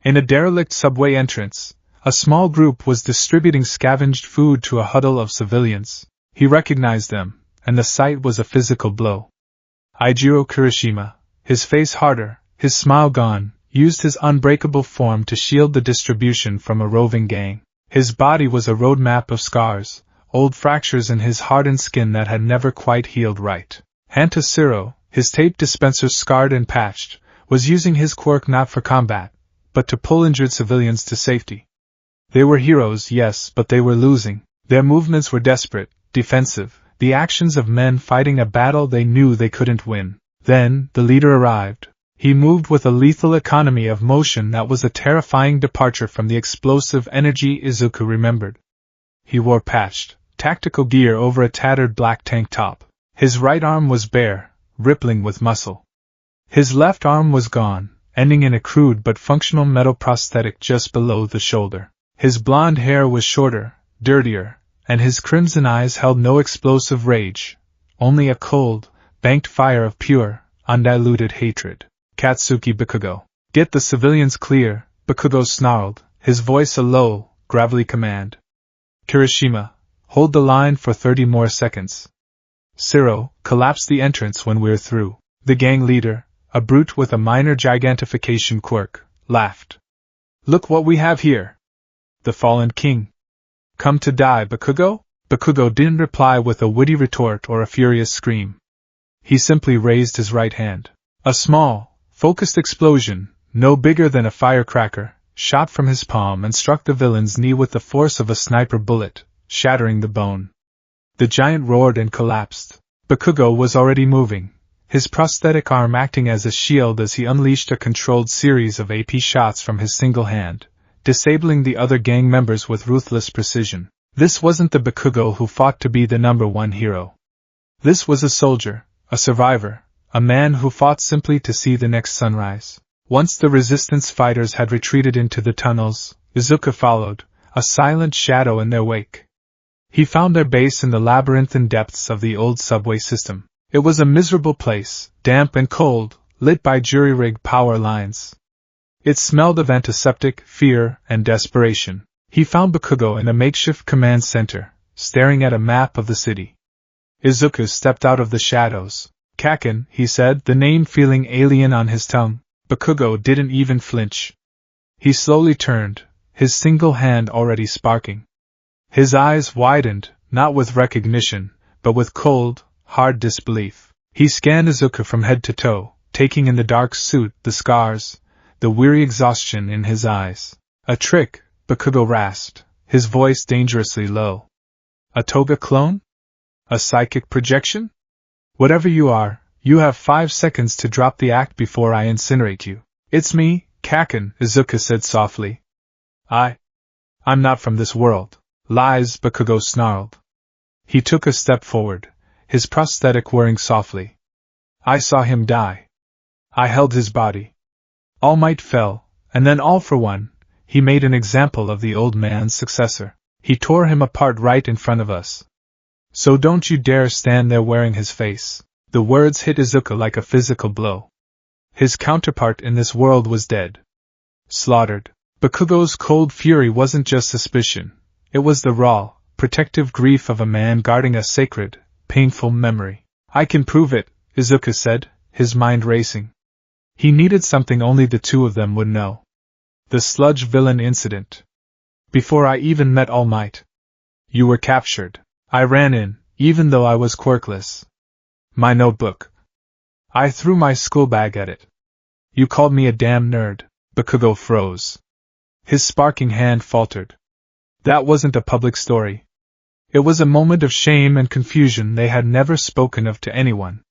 Speaker 1: In a derelict subway entrance, a small group was distributing scavenged food to a huddle of civilians. He recognized them, and the sight was a physical blow. Eijiro Kirishima, his face harder, his smile gone, used his unbreakable form to shield the distribution from a roving gang. His body was a roadmap of scars, old fractures in his hardened skin that had never quite healed right. Hanta Siro, his tape dispenser scarred and patched, was using his quirk not for combat, but to pull injured civilians to safety. They were heroes, yes, but they were losing. Their movements were desperate, defensive, the actions of men fighting a battle they knew they couldn't win. Then, the leader arrived. He moved with a lethal economy of motion that was a terrifying departure from the explosive energy Izuku remembered. He wore patched, tactical gear over a tattered black tank top. His right arm was bare, rippling with muscle. His left arm was gone, ending in a crude but functional metal prosthetic just below the shoulder. His blonde hair was shorter, dirtier, and his crimson eyes held no explosive rage, only a cold, banked fire of pure, undiluted hatred. Katsuki Bakugo. Get the civilians clear, Bakugo snarled, his voice a low, gravelly command. Kirishima, hold the line for 30 more seconds. Siro, collapse the entrance when we're through. The gang leader, a brute with a minor gigantification quirk, laughed. Look what we have here. The fallen king. Come to die, Bakugo? Bakugo didn't reply with a witty retort or a furious scream. He simply raised his right hand. A small, focused explosion, no bigger than a firecracker, shot from his palm and struck the villain's knee with the force of a sniper bullet, shattering the bone. The giant roared and collapsed. Bakugo was already moving, his prosthetic arm acting as a shield as he unleashed a controlled series of AP shots from his single hand, disabling the other gang members with ruthless precision. This wasn't the Bakugo who fought to be the #1 hero. This was a soldier, a survivor, a man who fought simply to see the next sunrise. Once the resistance fighters had retreated into the tunnels, Izuku followed, a silent shadow in their wake. He found their base in the labyrinthine depths of the old subway system. It was a miserable place, damp and cold, lit by jury-rigged power lines. It smelled of antiseptic, fear, and desperation. He found Bakugo in a makeshift command center, staring at a map of the city. Izuku stepped out of the shadows. Kaken, he said, the name feeling alien on his tongue. Bakugo didn't even flinch. He slowly turned, his single hand already sparking. His eyes widened, not with recognition, but with cold, hard disbelief. He scanned Izuku from head to toe, taking in the dark suit, the scars, the weary exhaustion in his eyes. A trick, Bakugo rasped, his voice dangerously low. A toga clone? A psychic projection? Whatever you are, you have 5 seconds to drop the act before I incinerate you. It's me, Kaken, Izuku said softly. I'm not from this world. Lies, Bakugo snarled. He took a step forward, his prosthetic whirring softly. I saw him die. I held his body. All Might fell, and then all for one, he made an example of the old man's successor. He tore him apart right in front of us. So don't you dare stand there wearing his face. The words hit Izuku like a physical blow. His counterpart in this world was dead. Slaughtered. Bakugo's cold fury wasn't just suspicion. It was the raw, protective grief of a man guarding a sacred, painful memory. I can prove it, Izuku said, his mind racing. He needed something only the two of them would know. The sludge villain incident. Before I even met All Might. You were captured. I ran in, even though I was quirkless. My notebook. I threw my school bag at it. You called me a damn nerd. Bakugo froze. His sparking hand faltered. That wasn't a public story. It was a moment of shame and confusion they had never spoken of to anyone.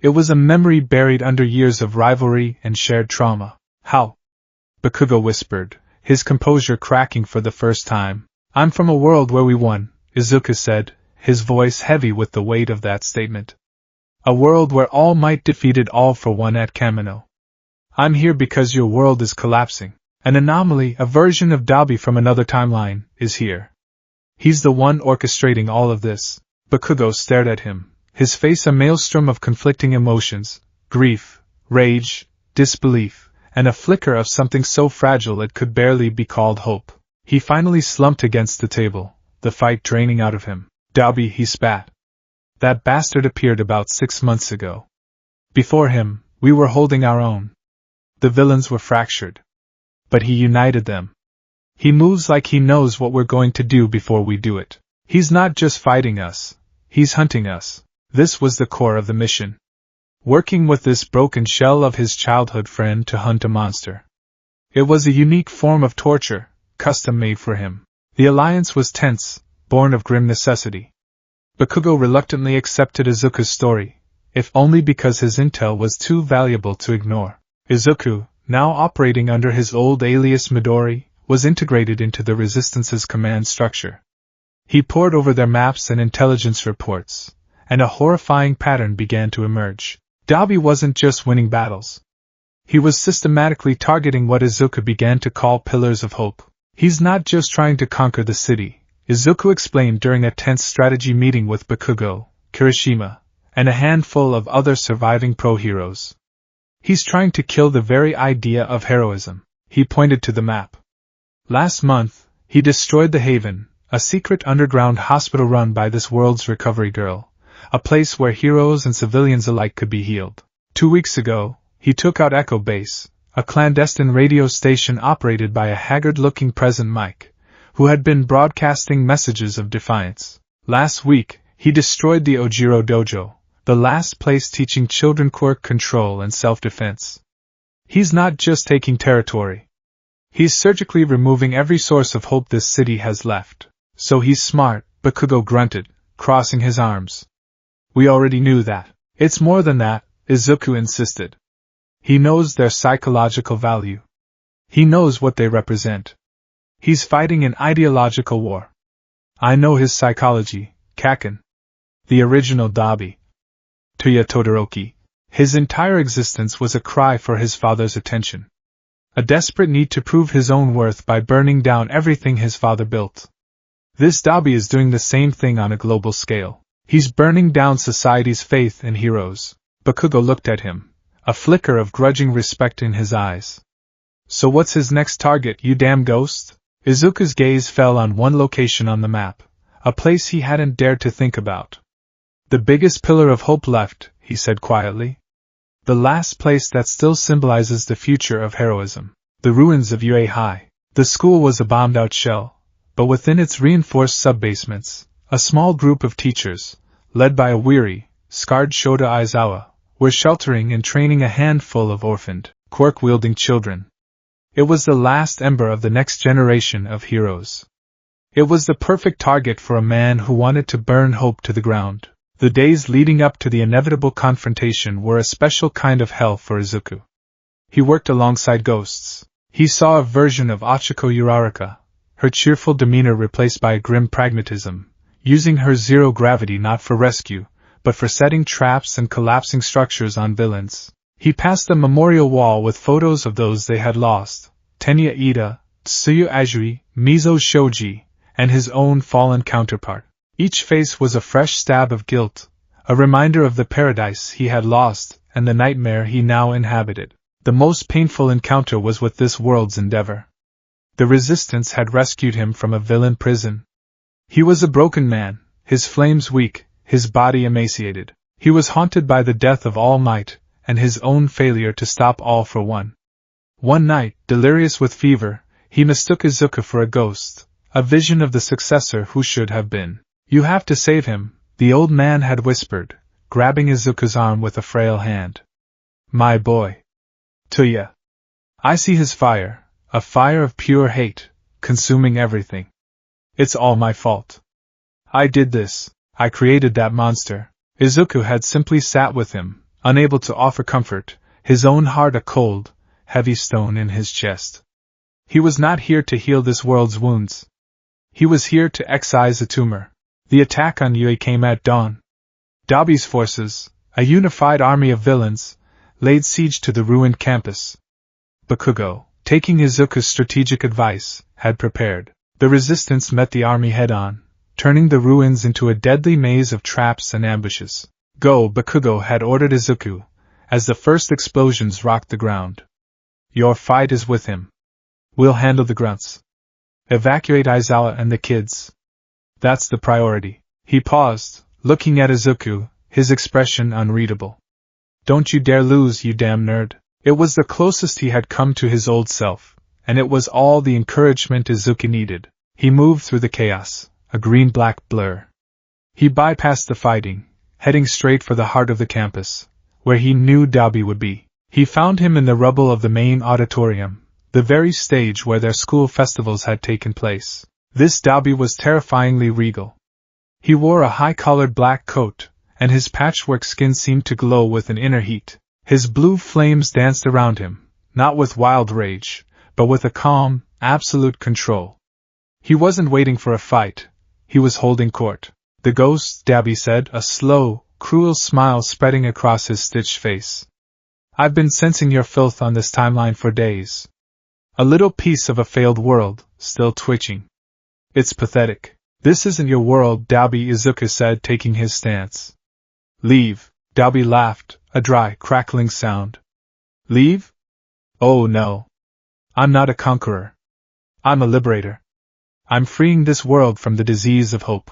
Speaker 1: It was a memory buried under years of rivalry and shared trauma. How? Bakugo whispered, his composure cracking for the first time. I'm from a world where we won, Izuku said, his voice heavy with the weight of that statement. A world where All Might defeated All for One at Kamino. I'm here because your world is collapsing. An anomaly, a version of Dabi from another timeline, is here. He's the one orchestrating all of this. Bakugo stared at him, his face a maelstrom of conflicting emotions, grief, rage, disbelief, and a flicker of something so fragile it could barely be called hope. He finally slumped against the table, the fight draining out of him. Dabi, he spat. That bastard appeared about 6 months ago. Before him, we were holding our own. The villains were fractured. But he united them. He moves like he knows what we're going to do before we do it. He's not just fighting us, he's hunting us. This was the core of the mission. Working with this broken shell of his childhood friend to hunt a monster. It was a unique form of torture, custom-made for him. The alliance was tense, born of grim necessity. Bakugo reluctantly accepted Izuku's story, if only because his intel was too valuable to ignore. Izuku, now operating under his old alias Midori, was integrated into the Resistance's command structure. He pored over their maps and intelligence reports, and a horrifying pattern began to emerge. Dabi wasn't just winning battles. He was systematically targeting what Izuku began to call pillars of hope. He's not just trying to conquer the city, Izuku explained during a tense strategy meeting with Bakugo, Kirishima, and a handful of other surviving pro-heroes. He's trying to kill the very idea of heroism. He pointed to the map. Last month, he destroyed the Haven, a secret underground hospital run by this world's recovery girl, a place where heroes and civilians alike could be healed. 2 weeks ago, he took out Echo Base, a clandestine radio station operated by a haggard-looking President Mike, who had been broadcasting messages of defiance. Last week, he destroyed the Ojiro Dojo, the last place teaching children quirk control and self-defense. He's not just taking territory. He's surgically removing every source of hope this city has left. So he's smart, Bakugo grunted, crossing his arms. We already knew that. It's more than that, Izuku insisted. He knows their psychological value. He knows what they represent. He's fighting an ideological war. I know his psychology, Kaken. The original Dabi. Tuya Todoroki. His entire existence was a cry for his father's attention. A desperate need to prove his own worth by burning down everything his father built. This Dabi is doing the same thing on a global scale. He's burning down society's faith in heroes. Bakugo looked at him, a flicker of grudging respect in his eyes. So what's his next target, you damn ghost? Izuku's gaze fell on one location on the map, a place he hadn't dared to think about. The biggest pillar of hope left, he said quietly. The last place that still symbolizes the future of heroism. The ruins of Ue High. The school was a bombed-out shell, but within its reinforced sub-basements, a small group of teachers, led by a weary, scarred Shota Aizawa, were sheltering and training a handful of orphaned, quirk-wielding children. It was the last ember of the next generation of heroes. It was the perfect target for a man who wanted to burn hope to the ground. The days leading up to the inevitable confrontation were a special kind of hell for Izuku. He worked alongside ghosts. He saw a version of Ochiko Uraraka, her cheerful demeanor replaced by a grim pragmatism, using her zero gravity not for rescue, but for setting traps and collapsing structures on villains. He passed the memorial wall with photos of those they had lost, Tenya Ida, Tsuyu Ajui, Mizo Shoji, and his own fallen counterpart. Each face was a fresh stab of guilt, a reminder of the paradise he had lost and the nightmare he now inhabited. The most painful encounter was with this world's endeavor. The resistance had rescued him from a villain prison. He was a broken man, his flames weak, his body emaciated. He was haunted by the death of All Might, and his own failure to stop All for One. One night, delirious with fever, he mistook Izuku for a ghost, a vision of the successor who should have been. You have to save him, the old man had whispered, grabbing Izuku's arm with a frail hand. My boy. Tuya. I see his fire, a fire of pure hate, consuming everything. It's all my fault. I did this, I created that monster. Izuku had simply sat with him, unable to offer comfort, his own heart a cold, heavy stone in his chest. He was not here to heal this world's wounds. He was here to excise a tumor. The attack on Yue came at dawn. Dabi's forces, a unified army of villains, laid siege to the ruined campus. Bakugo, taking Izuku's strategic advice, had prepared. The resistance met the army head-on, turning the ruins into a deadly maze of traps and ambushes. Go, Bakugo had ordered Izuku, as the first explosions rocked the ground. Your fight is with him. We'll handle the grunts. Evacuate Aizawa and the kids. That's the priority. He paused, looking at Izuku, his expression unreadable. Don't you dare lose, you damn nerd. It was the closest he had come to his old self, and it was all the encouragement Izuku needed. He moved through the chaos, a green-black blur. He bypassed the fighting, heading straight for the heart of the campus, where he knew Dabi would be. He found him in the rubble of the main auditorium, the very stage where their school festivals had taken place. This Dabi was terrifyingly regal. He wore a high-collared black coat, and his patchwork skin seemed to glow with an inner heat. His blue flames danced around him, not with wild rage, but with a calm, absolute control. He wasn't waiting for a fight, he was holding court. The ghost, Dabby said, a slow, cruel smile spreading across his stitched face. I've been sensing your filth on this timeline for days. A little piece of a failed world, still twitching. It's pathetic. This isn't your world, Dabby, Izuku said, taking his stance. Leave, Dabby laughed, a dry, crackling sound. Leave? Oh no. I'm not a conqueror. I'm a liberator. I'm freeing this world from the disease of hope.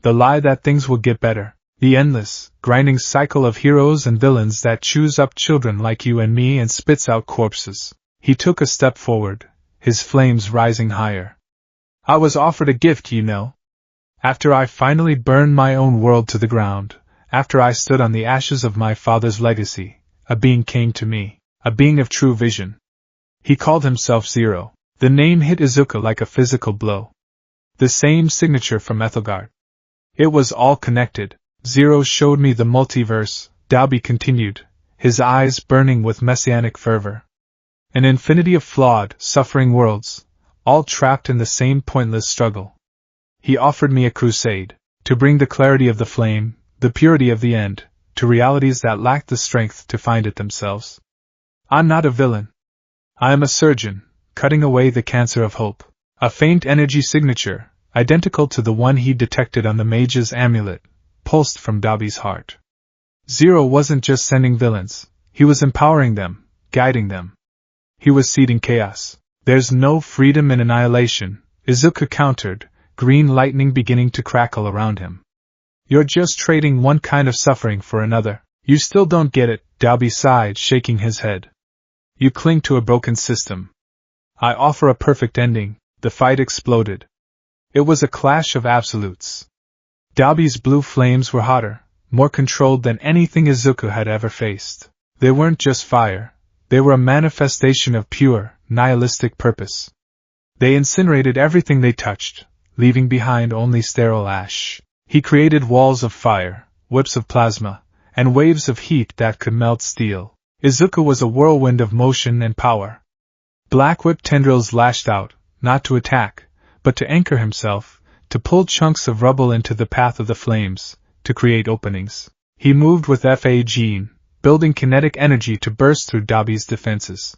Speaker 1: The lie that things will get better. The endless, grinding cycle of heroes and villains that chews up children like you and me and spits out corpses. He took a step forward, his flames rising higher. I was offered a gift, you know. After I finally burned my own world to the ground, after I stood on the ashes of my father's legacy, a being came to me, a being of true vision. He called himself Zero. The name hit Izuku like a physical blow. The same signature from Ethelgard. It was all connected. Zero showed me the multiverse, Dabby continued, his eyes burning with messianic fervor. An infinity of flawed, suffering worlds, all trapped in the same pointless struggle. He offered me a crusade, to bring the clarity of the flame, the purity of the end, to realities that lacked the strength to find it themselves. I'm not a villain. I am a surgeon, cutting away the cancer of hope. A faint energy signature, identical to the one he detected on the mage's amulet, pulsed from Dabby's heart. Zero wasn't just sending villains, he was empowering them, guiding them. He was seeding chaos. There's no freedom in annihilation, Izuku countered, green lightning beginning to crackle around him. You're just trading one kind of suffering for another. You still don't get it, Dabby sighed, shaking his head. You cling to a broken system. I offer a perfect ending. The fight exploded. It was a clash of absolutes. Dabby's blue flames were hotter, more controlled than anything Izuku had ever faced. They weren't just fire, they were a manifestation of pure, nihilistic purpose. They incinerated everything they touched, leaving behind only sterile ash. He created walls of fire, whips of plasma, and waves of heat that could melt steel. Izuku was a whirlwind of motion and power. Black whip tendrils lashed out, not to attack, but to anchor himself, to pull chunks of rubble into the path of the flames, to create openings. He moved with Fa Gene, building kinetic energy to burst through Dabby's defenses.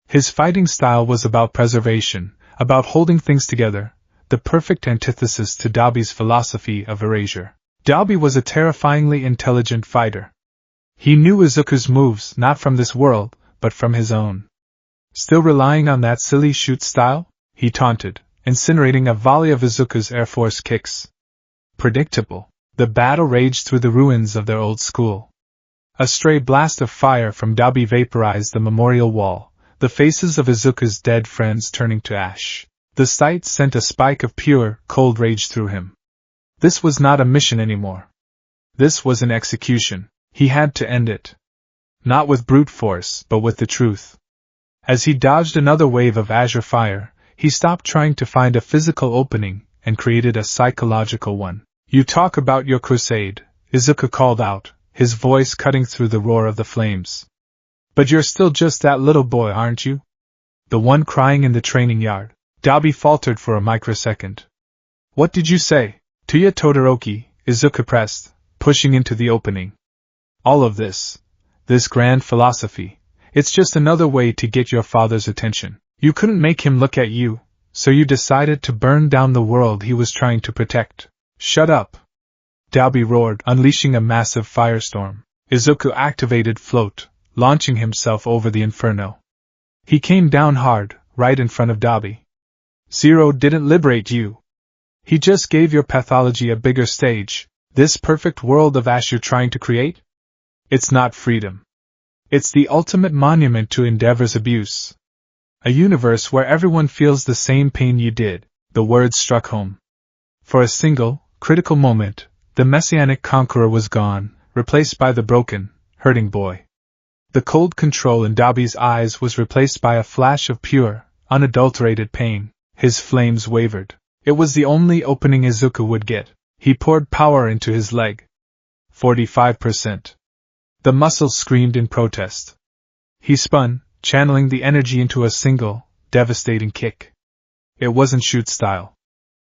Speaker 1: His fighting style was about preservation, about holding things together, the perfect antithesis to Dabby's philosophy of erasure. Dabby was a terrifyingly intelligent fighter. He knew Izuku's moves not from this world, but from his own. Still relying on that silly shoot style? He taunted, incinerating a volley of Izuku's Air Force kicks. Predictable. The battle raged through the ruins of their old school. A stray blast of fire from Dabby vaporized the memorial wall, the faces of Izuku's dead friends turning to ash. The sight sent a spike of pure, cold rage through him. This was not a mission anymore. This was an execution. He had to end it. Not with brute force, but with the truth. As he dodged another wave of azure fire, he stopped trying to find a physical opening and created a psychological one. You talk about your crusade, Izuku called out, his voice cutting through the roar of the flames. But you're still just that little boy, aren't you? The one crying in the training yard. Dabby faltered for a microsecond. What did you say? Tuya Todoroki, Izuku pressed, pushing into the opening. All of this grand philosophy, it's just another way to get your father's attention. You couldn't make him look at you, so you decided to burn down the world he was trying to protect. Shut up! Dabby roared, unleashing a massive firestorm. Izuku activated Float, launching himself over the inferno. He came down hard, right in front of Dabby. Zero didn't liberate you. He just gave your pathology a bigger stage. This perfect world of ash you're trying to create? It's not freedom. It's the ultimate monument to Endeavor's abuse. A universe where everyone feels the same pain you did. The words struck home. For a single, critical moment, the messianic conqueror was gone, replaced by the broken, hurting boy. The cold control in Dabby's eyes was replaced by a flash of pure, unadulterated pain. His flames wavered. It was the only opening Izuku would get. He poured power into his leg. 45%. The muscles screamed in protest. He spun, channeling the energy into a single, devastating kick. It wasn't shoot style.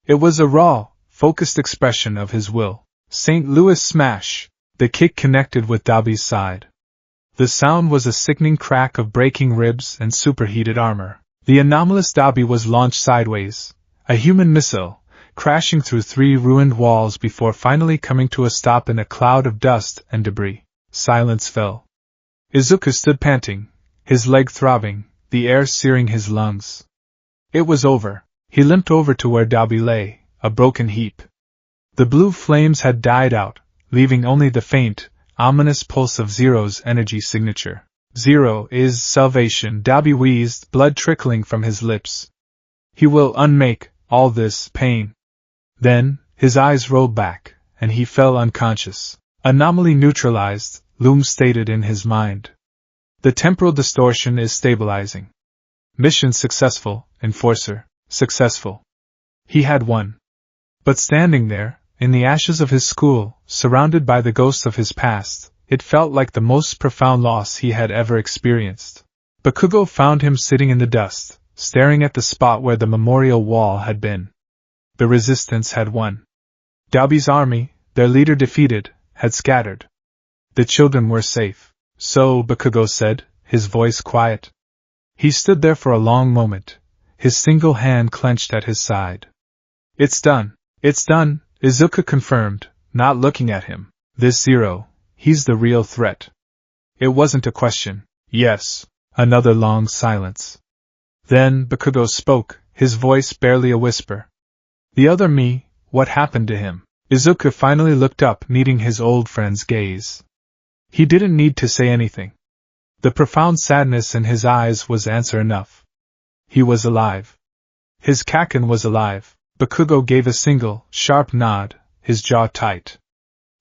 Speaker 1: It was a raw, focused expression of his will. St. Louis smash! The kick connected with Dabi's side. The sound was a sickening crack of breaking ribs and superheated armor. The anomalous Dabi was launched sideways, a human missile, crashing through 3 ruined walls before finally coming to a stop in a cloud of dust and debris. Silence fell. Izuku stood panting, his leg throbbing, the air searing his lungs. It was over. He limped over to where Dabi lay, a broken heap. The blue flames had died out, leaving only the faint, ominous pulse of Zero's energy signature. Zero is salvation, Dabi wheezed, blood trickling from his lips. He will unmake all this pain. Then, his eyes rolled back, and he fell unconscious. Anomaly neutralized, Loom stated in his mind. The temporal distortion is stabilizing. Mission successful, Enforcer, successful. He had won. But standing there, in the ashes of his school, surrounded by the ghosts of his past, it felt like the most profound loss he had ever experienced. Bakugo found him sitting in the dust, staring at the spot where the memorial wall had been. The resistance had won. Dabi's army, their leader defeated, had scattered. The children were safe. So, Bakugo said, his voice quiet. He stood there for a long moment, his single hand clenched at his side. It's done, Izuku confirmed, not looking at him. This Zero, he's the real threat. It wasn't a question. Yes. Another long silence. Then Bakugo spoke, his voice barely a whisper. The other me, what happened to him? Izuku finally looked up, meeting his old friend's gaze. He didn't need to say anything. The profound sadness in his eyes was answer enough. He was alive. His Kaken was alive. Bakugo gave a single, sharp nod, his jaw tight.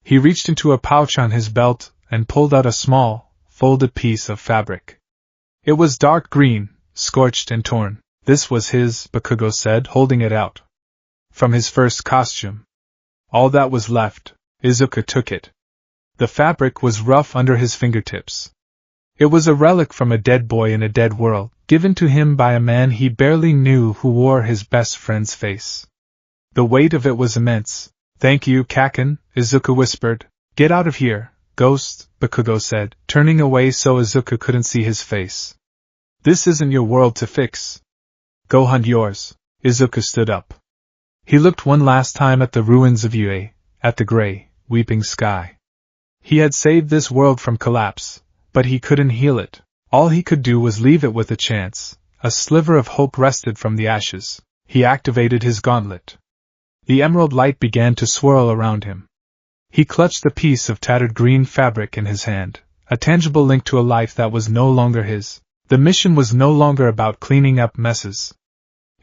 Speaker 1: He reached into a pouch on his belt and pulled out a small, folded piece of fabric. It was dark green, scorched and torn. This was his, Bakugo said, holding it out. From his first costume. All that was left. Izuku took it. The fabric was rough under his fingertips. It was a relic from a dead boy in a dead world, given to him by a man he barely knew who wore his best friend's face. The weight of it was immense. Thank you, Kaken, Izuku whispered. Get out of here, ghost, Bakugo said, turning away so Izuku couldn't see his face. This isn't your world to fix. Go hunt yours. Izuku stood up. He looked one last time at the ruins of Ue, at the gray, weeping sky. He had saved this world from collapse, but he couldn't heal it. All he could do was leave it with a chance. A sliver of hope rested from the ashes. He activated his gauntlet. The emerald light began to swirl around him. He clutched a piece of tattered green fabric in his hand, a tangible link to a life that was no longer his. The mission was no longer about cleaning up messes.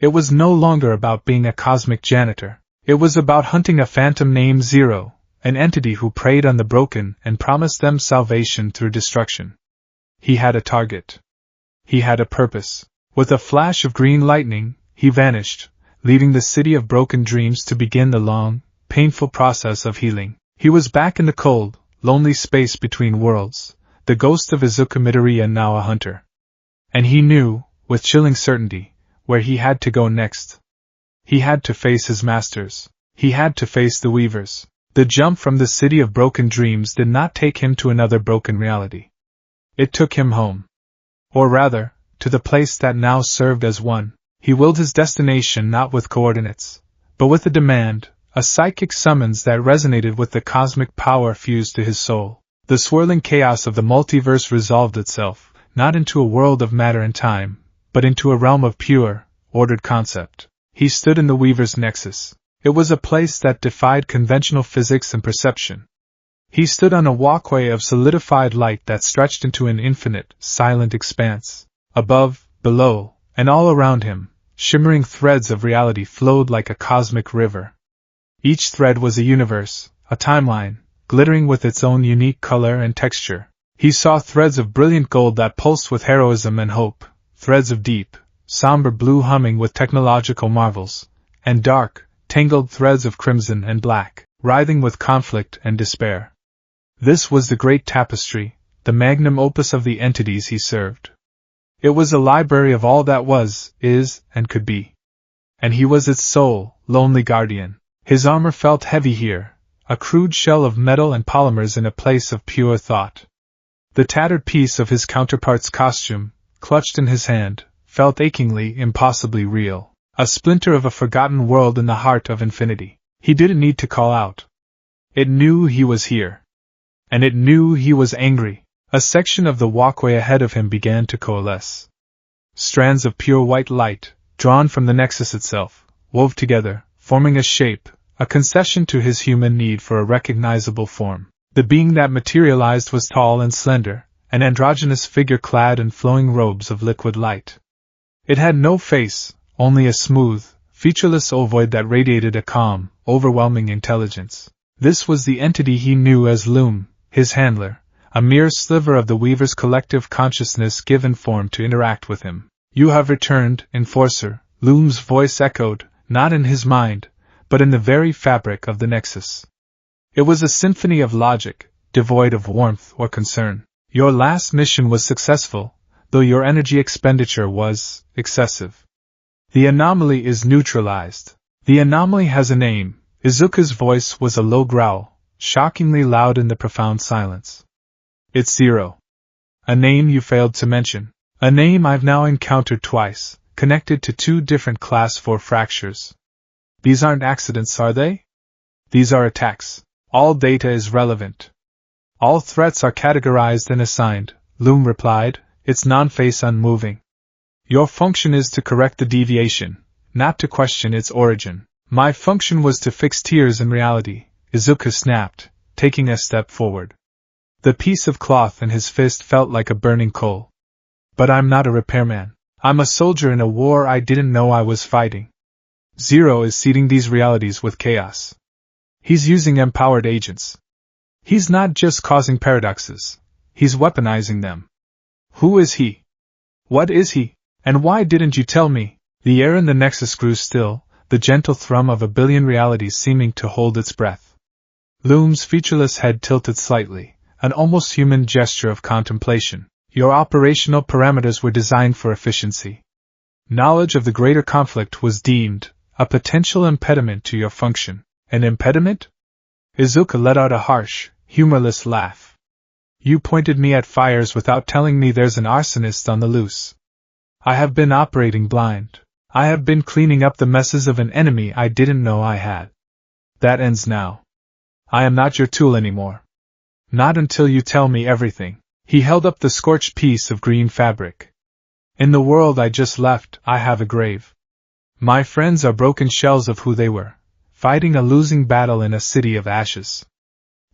Speaker 1: It was no longer about being a cosmic janitor. It was about hunting a phantom named Zero, an entity who preyed on the broken and promised them salvation through destruction. He had a target. He had a purpose. With a flash of green lightning, he vanished, leaving the city of broken dreams to begin the long, painful process of healing. He was back in the cold, lonely space between worlds, the ghost of Izuku Midoriya now a hunter. And he knew, with chilling certainty, where he had to go next. He had to face his masters. He had to face the Weavers. The jump from the city of broken dreams did not take him to another broken reality. It took him home. Or rather, to the place that now served as one. He willed his destination not with coordinates, but with a demand, a psychic summons that resonated with the cosmic power fused to his soul. The swirling chaos of the multiverse resolved itself, not into a world of matter and time, but into a realm of pure, ordered concept. He stood in the Weaver's nexus. It was a place that defied conventional physics and perception. He stood on a walkway of solidified light that stretched into an infinite, silent expanse. Above, below, and all around him, shimmering threads of reality flowed like a cosmic river. Each thread was a universe, a timeline, glittering with its own unique color and texture. He saw threads of brilliant gold that pulsed with heroism and hope, threads of deep, somber blue humming with technological marvels, and dark, tangled threads of crimson and black, writhing with conflict and despair. This was the great tapestry, the magnum opus of the entities he served. It was a library of all that was, is, and could be. And he was its sole, lonely guardian. His armor felt heavy here, a crude shell of metal and polymers in a place of pure thought. The tattered piece of his counterpart's costume, clutched in his hand, felt achingly, impossibly real, a splinter of a forgotten world in the heart of infinity. He didn't need to call out. It knew he was here. And it knew he was angry. A section of the walkway ahead of him began to coalesce. Strands of pure white light, drawn from the nexus itself, wove together, forming a shape, a concession to his human need for a recognizable form. The being that materialized was tall and slender, an androgynous figure clad in flowing robes of liquid light. It had no face, only a smooth, featureless ovoid that radiated a calm, overwhelming intelligence. This was the entity he knew as Loom, his handler, a mere sliver of the Weaver's collective consciousness given form to interact with him. "You have returned, Enforcer," Loom's voice echoed, not in his mind, but in the very fabric of the Nexus. It was a symphony of logic, devoid of warmth or concern. "Your last mission was successful, though your energy expenditure was excessive. The anomaly is neutralized. The anomaly has a name." Izuku's voice was a low growl, shockingly loud in the profound silence. "It's Zero. A name you failed to mention. A name I've now encountered twice, connected to 2 different Class 4 fractures. These aren't accidents, are they? These are attacks. All data is relevant. All threats are categorized and assigned," Loom replied, its non-face unmoving. "Your function is to correct the deviation, not to question its origin." "My function was to fix tears in reality," Izuku snapped, taking a step forward. The piece of cloth in his fist felt like a burning coal. "But I'm not a repairman. I'm a soldier in a war I didn't know I was fighting. Zero is seeding these realities with chaos. He's using empowered agents. He's not just causing paradoxes, he's weaponizing them. Who is he? What is he? And why didn't you tell me?" The air in the Nexus grew still, the gentle thrum of a billion realities seeming to hold its breath. Loom's featureless head tilted slightly, an almost human gesture of contemplation. "Your operational parameters were designed for efficiency. Knowledge of the greater conflict was deemed a potential impediment to your function." "An impediment?" Izuku let out a harsh, humorless laugh. "You pointed me at fires without telling me there's an arsonist on the loose. I have been operating blind. I have been cleaning up the messes of an enemy I didn't know I had. That ends now. I am not your tool anymore. Not until you tell me everything." He held up the scorched piece of green fabric. "In the world I just left, I have a grave. My friends are broken shells of who they were, fighting a losing battle in a city of ashes.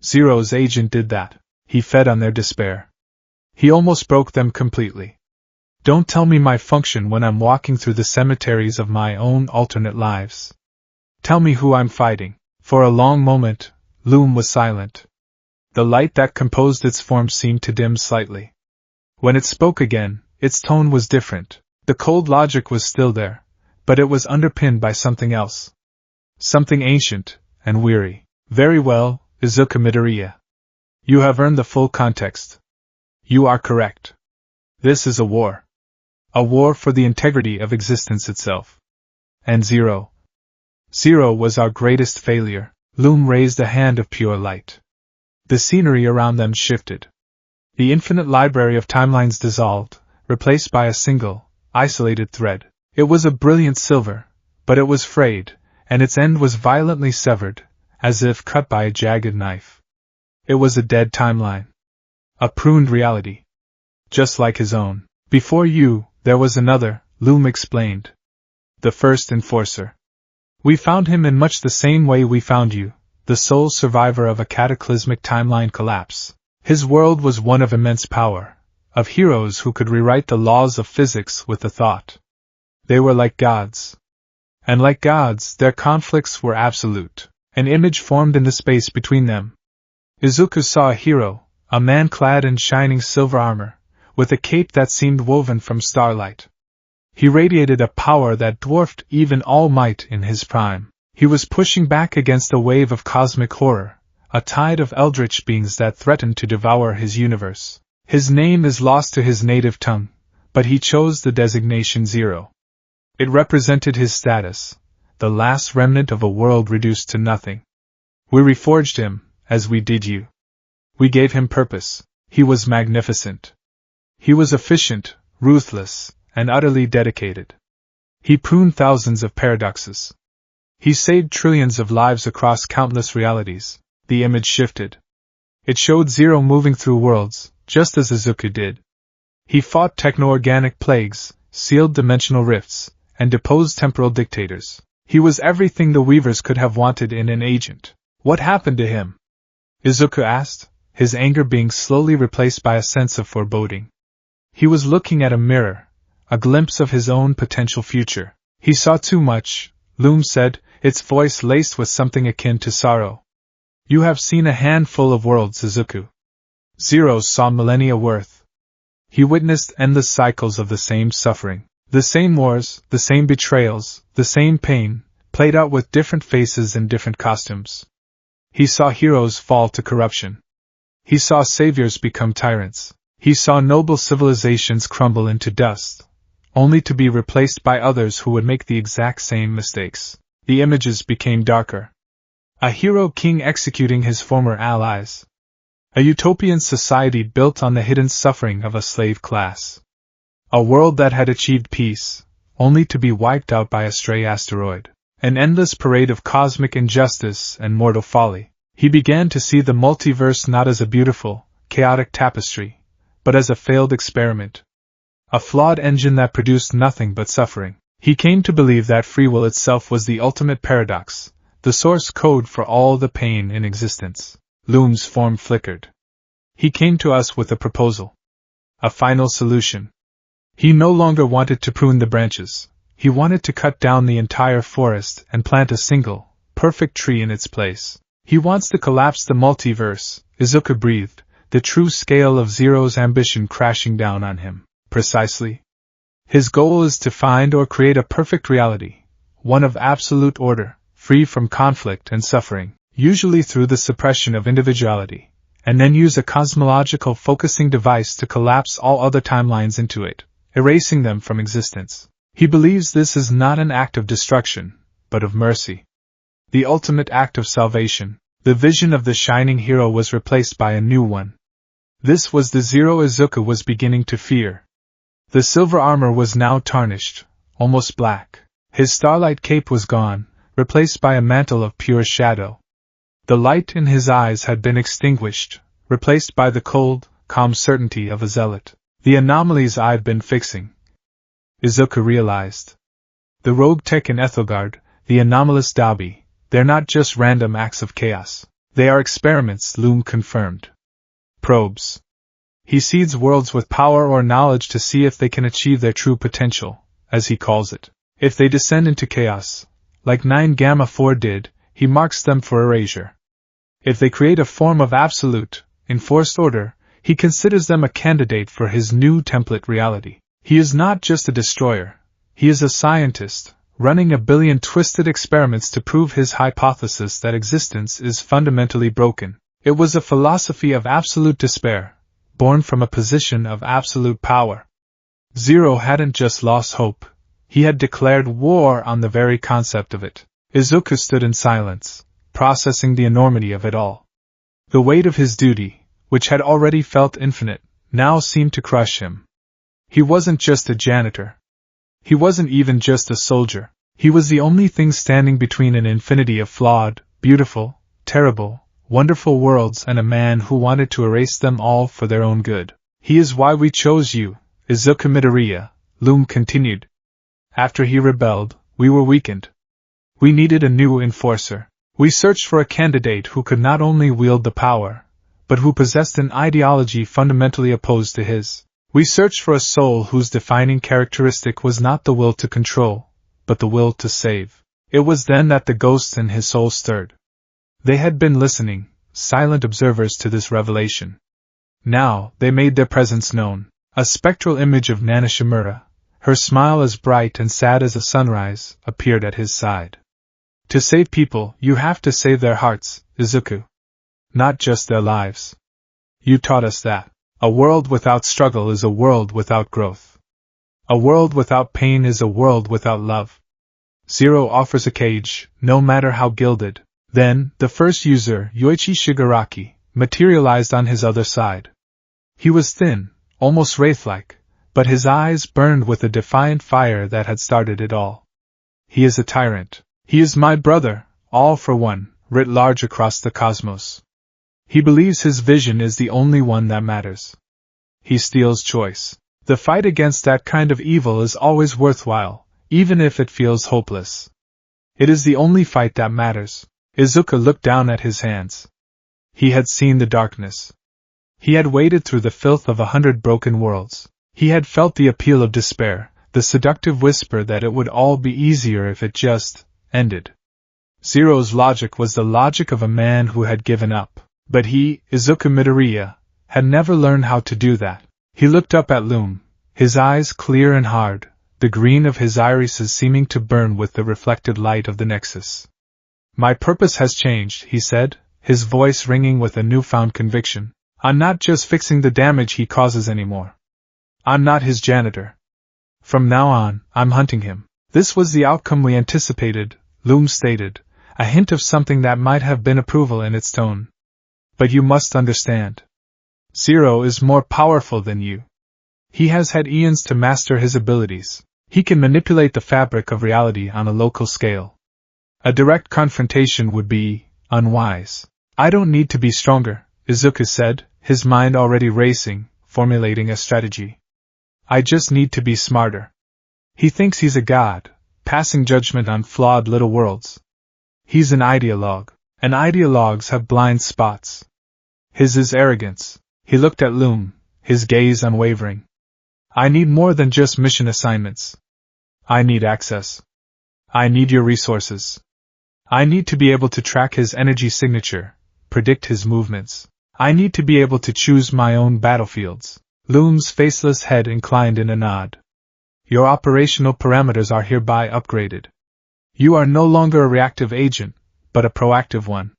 Speaker 1: Zero's agent did that. He fed on their despair. He almost broke them completely. Don't tell me my function when I'm walking through the cemeteries of my own alternate lives. Tell me who I'm fighting." For a long moment, Loom was silent. The light that composed its form seemed to dim slightly. When it spoke again, its tone was different. The cold logic was still there, but it was underpinned by something else. Something ancient and weary. "Very well, Izuku Midoriya. You have earned the full context. You are correct. This is a war. A war for the integrity of existence itself. And Zero was our greatest failure." Loom raised a hand of pure light. The scenery around them shifted. The infinite library of timelines dissolved, replaced by a single, isolated thread. It was a brilliant silver, but it was frayed, and its end was violently severed, as if cut by a jagged knife. It was a dead timeline. A pruned reality. Just like his own. "Before you, there was another," Loom explained. "The first Enforcer. We found him in much the same way we found you, the sole survivor of a cataclysmic timeline collapse. His world was one of immense power, of heroes who could rewrite the laws of physics with a thought. They were like gods. And like gods, their conflicts were absolute. An image formed in the space between them. Izuku saw a hero, a man clad in shining silver armor, with a cape that seemed woven from starlight. He radiated a power that dwarfed even All Might in his prime. He was pushing back against a wave of cosmic horror, a tide of eldritch beings that threatened to devour his universe. His name is lost to his native tongue, but he chose the designation Zero. It represented his status, the last remnant of a world reduced to nothing. We reforged him, as we did you. We gave him purpose. He was magnificent. He was efficient, ruthless, and utterly dedicated. He pruned thousands of paradoxes. He saved trillions of lives across countless realities. The image shifted. It showed Zero moving through worlds, just as Izuku did. He fought techno-organic plagues, sealed dimensional rifts, and deposed temporal dictators. He was everything the Weavers could have wanted in an agent. What happened to him? Izuku asked, his anger being slowly replaced by a sense of foreboding. He was looking at a mirror, a glimpse of his own potential future. He saw too much, Loom said, its voice laced with something akin to sorrow. You have seen a handful of worlds, Izuku. Zero saw millennia worth. He witnessed endless cycles of the same suffering. The same wars, the same betrayals, the same pain, played out with different faces and different costumes. He saw heroes fall to corruption. He saw saviors become tyrants. He saw noble civilizations crumble into dust, only to be replaced by others who would make the exact same mistakes. The images became darker. A hero king executing his former allies. A utopian society built on the hidden suffering of a slave class. A world that had achieved peace, only to be wiped out by a stray asteroid. An endless parade of cosmic injustice and mortal folly. He began to see the multiverse not as a beautiful, chaotic tapestry, but as a failed experiment. A flawed engine that produced nothing but suffering. He came to believe that free will itself was the ultimate paradox, the source code for all the pain in existence. Loom's form flickered. He came to us with a proposal. A final solution. He no longer wanted to prune the branches. He wanted to cut down the entire forest and plant a single, perfect tree in its place. He wants to collapse the multiverse, Izuku breathed, the true scale of Zero's ambition crashing down on him. Precisely. His goal is to find or create a perfect reality, one of absolute order, free from conflict and suffering, usually through the suppression of individuality, and then use a cosmological focusing device to collapse all other timelines into it, erasing them from existence. He believes this is not an act of destruction, but of mercy. The ultimate act of salvation. The vision of the shining hero was replaced by a new one. This was the Zero Izuku was beginning to fear. The silver armor was now tarnished, almost black. His starlight cape was gone, replaced by a mantle of pure shadow. The light in his eyes had been extinguished, replaced by the cold, calm certainty of a zealot. The anomalies I've been fixing, Izuku realized. The rogue tech in Ethelgard, the anomalous Dabi, they're not just random acts of chaos. They are experiments, Loom confirmed. Probes. He seeds worlds with power or knowledge to see if they can achieve their true potential, as he calls it. If they descend into chaos, like 9 Gamma 4 did, he marks them for erasure. If they create a form of absolute, enforced order, he considers them a candidate for his new template reality. He is not just a destroyer. He is a scientist, running a billion twisted experiments to prove his hypothesis that existence is fundamentally broken. It was a philosophy of absolute despair, born from a position of absolute power. Zero hadn't just lost hope, he had declared war on the very concept of it. Izuku stood in silence, processing the enormity of it all. The weight of his duty, which had already felt infinite, now seemed to crush him. He wasn't just a janitor. He wasn't even just a soldier. He was the only thing standing between an infinity of flawed, beautiful, terrible, wonderful worlds and a man who wanted to erase them all for their own good. He is why we chose you, Izuku Midoriya, Loom continued. After he rebelled, we were weakened. We needed a new enforcer. We searched for a candidate who could not only wield the power, but who possessed an ideology fundamentally opposed to his. We searched for a soul whose defining characteristic was not the will to control, but the will to save. It was then that the ghosts in his soul stirred. They had been listening, silent observers to this revelation. Now, they made their presence known. A spectral image of Nana Shimura, her smile as bright and sad as a sunrise, appeared at his side. To save people, you have to save their hearts, Izuku. not just their lives. You taught us that a world without struggle is a world without growth. A world without pain is a world without love. Zero offers a cage, no matter how gilded. Then, the first user, Yoichi Shigaraki, materialized on his other side. He was thin, almost wraith-like, but his eyes burned with a defiant fire that had started it all. He is a tyrant. He is my brother, all for one, writ large across the cosmos. He believes his vision is the only one that matters. He steals choice. The fight against that kind of evil is always worthwhile, even if it feels hopeless. It is the only fight that matters. Izuku looked down at his hands. He had seen the darkness. He had waded through the filth of 100 broken worlds. He had felt the appeal of despair, the seductive whisper that it would all be easier if it just ended. Zero's logic was the logic of a man who had given up. But he, Izuku Midoriya, had never learned how to do that. He looked up at Loom, his eyes clear and hard, the green of his irises seeming to burn with the reflected light of the Nexus. My purpose has changed, he said, his voice ringing with a newfound conviction. I'm not just fixing the damage he causes anymore. I'm not his janitor. From now on, I'm hunting him. This was the outcome we anticipated, Loom stated, a hint of something that might have been approval in its tone. But you must understand. Zero is more powerful than you. He has had eons to master his abilities. He can manipulate the fabric of reality on a local scale. A direct confrontation would be unwise. I don't need to be stronger, Izuku said, his mind already racing, formulating a strategy. I just need to be smarter. He thinks he's a god, passing judgment on flawed little worlds. He's an ideologue, and ideologues have blind spots. His is arrogance. He looked at Loom, his gaze unwavering. I need more than just mission assignments. I need access. I need your resources. I need to be able to track his energy signature, predict his movements. I need to be able to choose my own battlefields. Loom's faceless head inclined in a nod. Your operational parameters are hereby upgraded. You are no longer a reactive agent, but a proactive one.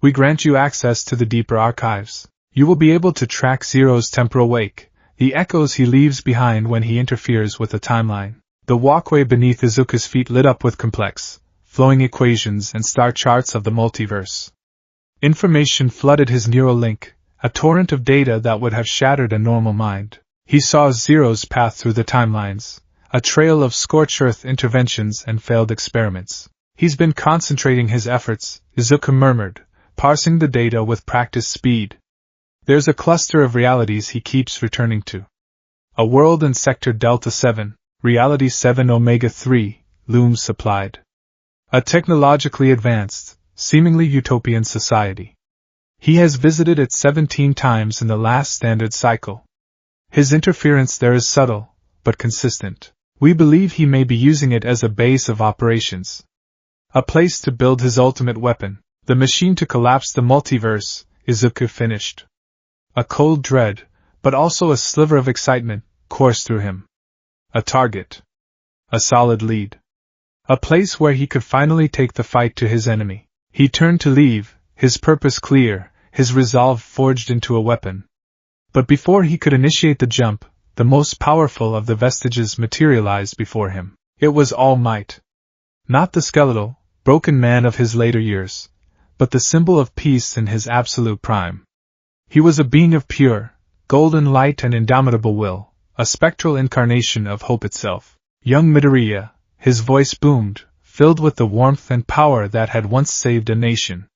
Speaker 1: We grant you access to the deeper archives. You will be able to track Zero's temporal wake, the echoes he leaves behind when he interferes with the timeline. The walkway beneath Izuku's feet lit up with complex, flowing equations and star charts of the multiverse. Information flooded his neural link, a torrent of data that would have shattered a normal mind. He saw Zero's path through the timelines, a trail of scorched earth interventions and failed experiments. He's been concentrating his efforts, Izuku murmured, parsing the data with practiced speed. There's a cluster of realities he keeps returning to. A world in Sector Delta 7, Reality 7 Omega 3, Loom supplied. A technologically advanced, seemingly utopian society. He has visited it 17 times in the last standard cycle. His interference there is subtle, but consistent. We believe he may be using it as a base of operations. A place to build his ultimate weapon, the machine to collapse the multiverse, Izuku finished. A cold dread, but also a sliver of excitement, coursed through him. A target. A solid lead. A place where he could finally take the fight to his enemy. He turned to leave, his purpose clear, his resolve forged into a weapon. But before he could initiate the jump, the most powerful of the vestiges materialized before him. It was All Might. Not the skeletal, broken man of his later years, but the symbol of peace in his absolute prime. He was a being of pure, golden light and indomitable will, a spectral incarnation of hope itself. Young Midoriya, his voice boomed, filled with the warmth and power that had once saved a nation.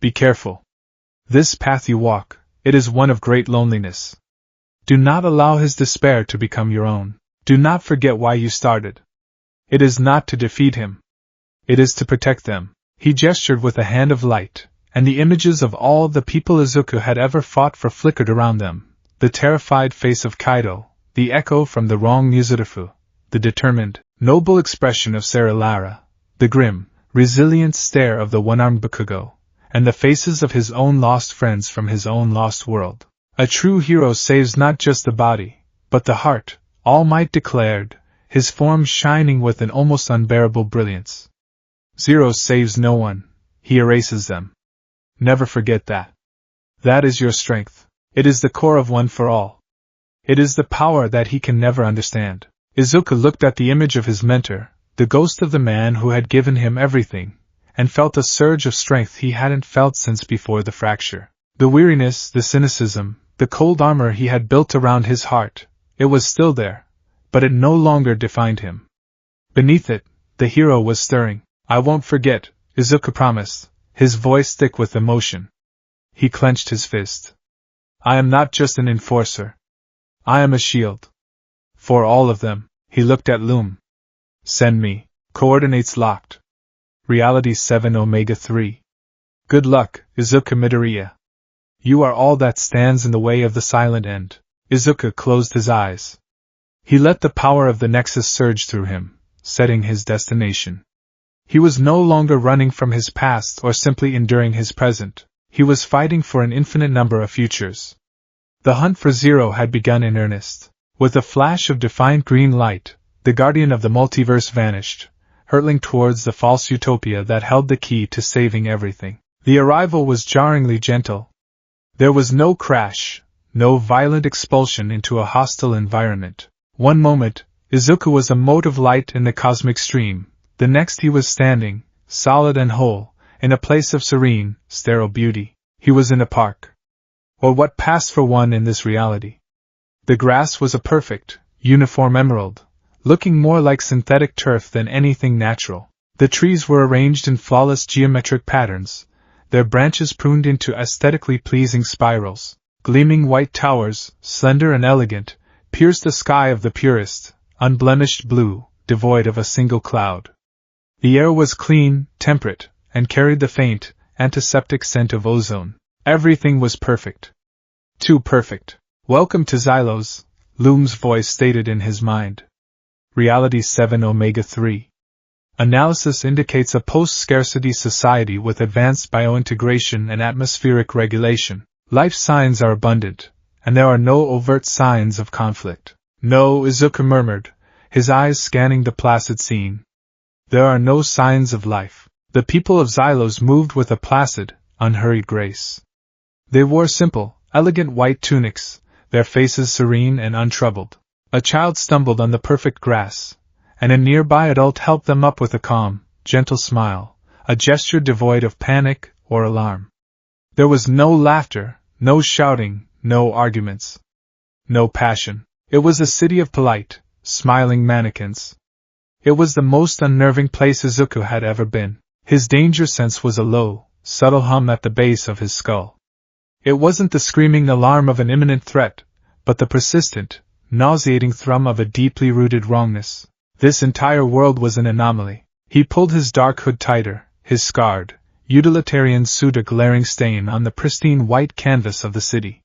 Speaker 1: Be careful. This path you walk, it is one of great loneliness. Do not allow his despair to become your own. Do not forget why you started. It is not to defeat him. It is to protect them. He gestured with a hand of light, and the images of all the people Izuku had ever fought for flickered around them. The terrified face of Kaido, the echo from the wrong Muzurifu, the determined, noble expression of Sarah Lara, the grim, resilient stare of the one-armed Bakugo, and the faces of his own lost friends from his own lost world. A true hero saves not just the body, but the heart, All Might declared, his form shining with an almost unbearable brilliance. Zero saves no one, he erases them. Never forget that. That is your strength. It is the core of One for All. It is the power that he can never understand. Izuku looked at the image of his mentor, the ghost of the man who had given him everything, and felt a surge of strength he hadn't felt since before the fracture. The weariness, the cynicism, the cold armor he had built around his heart, it was still there, but it no longer defined him. Beneath it, the hero was stirring. I won't forget, Izuku promised, his voice thick with emotion. He clenched his fist. I am not just an enforcer. I am a shield. For all of them. He looked at Loom. Send me. Coordinates locked. Reality 7 Omega 3. Good luck, Izuku Midoriya. You are all that stands in the way of the silent end. Izuku closed his eyes. He let the power of the Nexus surge through him, setting his destination. He was no longer running from his past or simply enduring his present. He was fighting for an infinite number of futures. The hunt for Zero had begun in earnest. With a flash of defiant green light, the guardian of the multiverse vanished, hurtling towards the false utopia that held the key to saving everything. The arrival was jarringly gentle. There was no crash, no violent expulsion into a hostile environment. One moment, Izuku was a mote of light in the cosmic stream. The next he was standing, solid and whole, in a place of serene, sterile beauty. He was in a park. Or what passed for one in this reality. The grass was a perfect, uniform emerald, looking more like synthetic turf than anything natural. The trees were arranged in flawless geometric patterns, their branches pruned into aesthetically pleasing spirals. Gleaming white towers, slender and elegant, pierced the sky of the purest, unblemished blue, devoid of a single cloud. The air was clean, temperate, and carried the faint, antiseptic scent of ozone. Everything was perfect. Too perfect. Welcome to Xylos, Loom's voice stated in his mind. Reality 7 Omega 3. Analysis indicates a post-scarcity society with advanced biointegration and atmospheric regulation. Life signs are abundant, and there are no overt signs of conflict. No, Izuku murmured, his eyes scanning the placid scene. There are no signs of life. The people of Xylos moved with a placid, unhurried grace. They wore simple, elegant white tunics, their faces serene and untroubled. A child stumbled on the perfect grass, and a nearby adult helped them up with a calm, gentle smile, a gesture devoid of panic or alarm. There was no laughter, no shouting, no arguments. No passion. It was a city of polite, smiling mannequins. It was the most unnerving place Izuku had ever been. His danger sense was a low, subtle hum at the base of his skull. It wasn't the screaming alarm of an imminent threat, but the persistent, nauseating thrum of a deeply rooted wrongness. This entire world was an anomaly. He pulled his dark hood tighter, his scarred, utilitarian suit a glaring stain on the pristine white canvas of the city.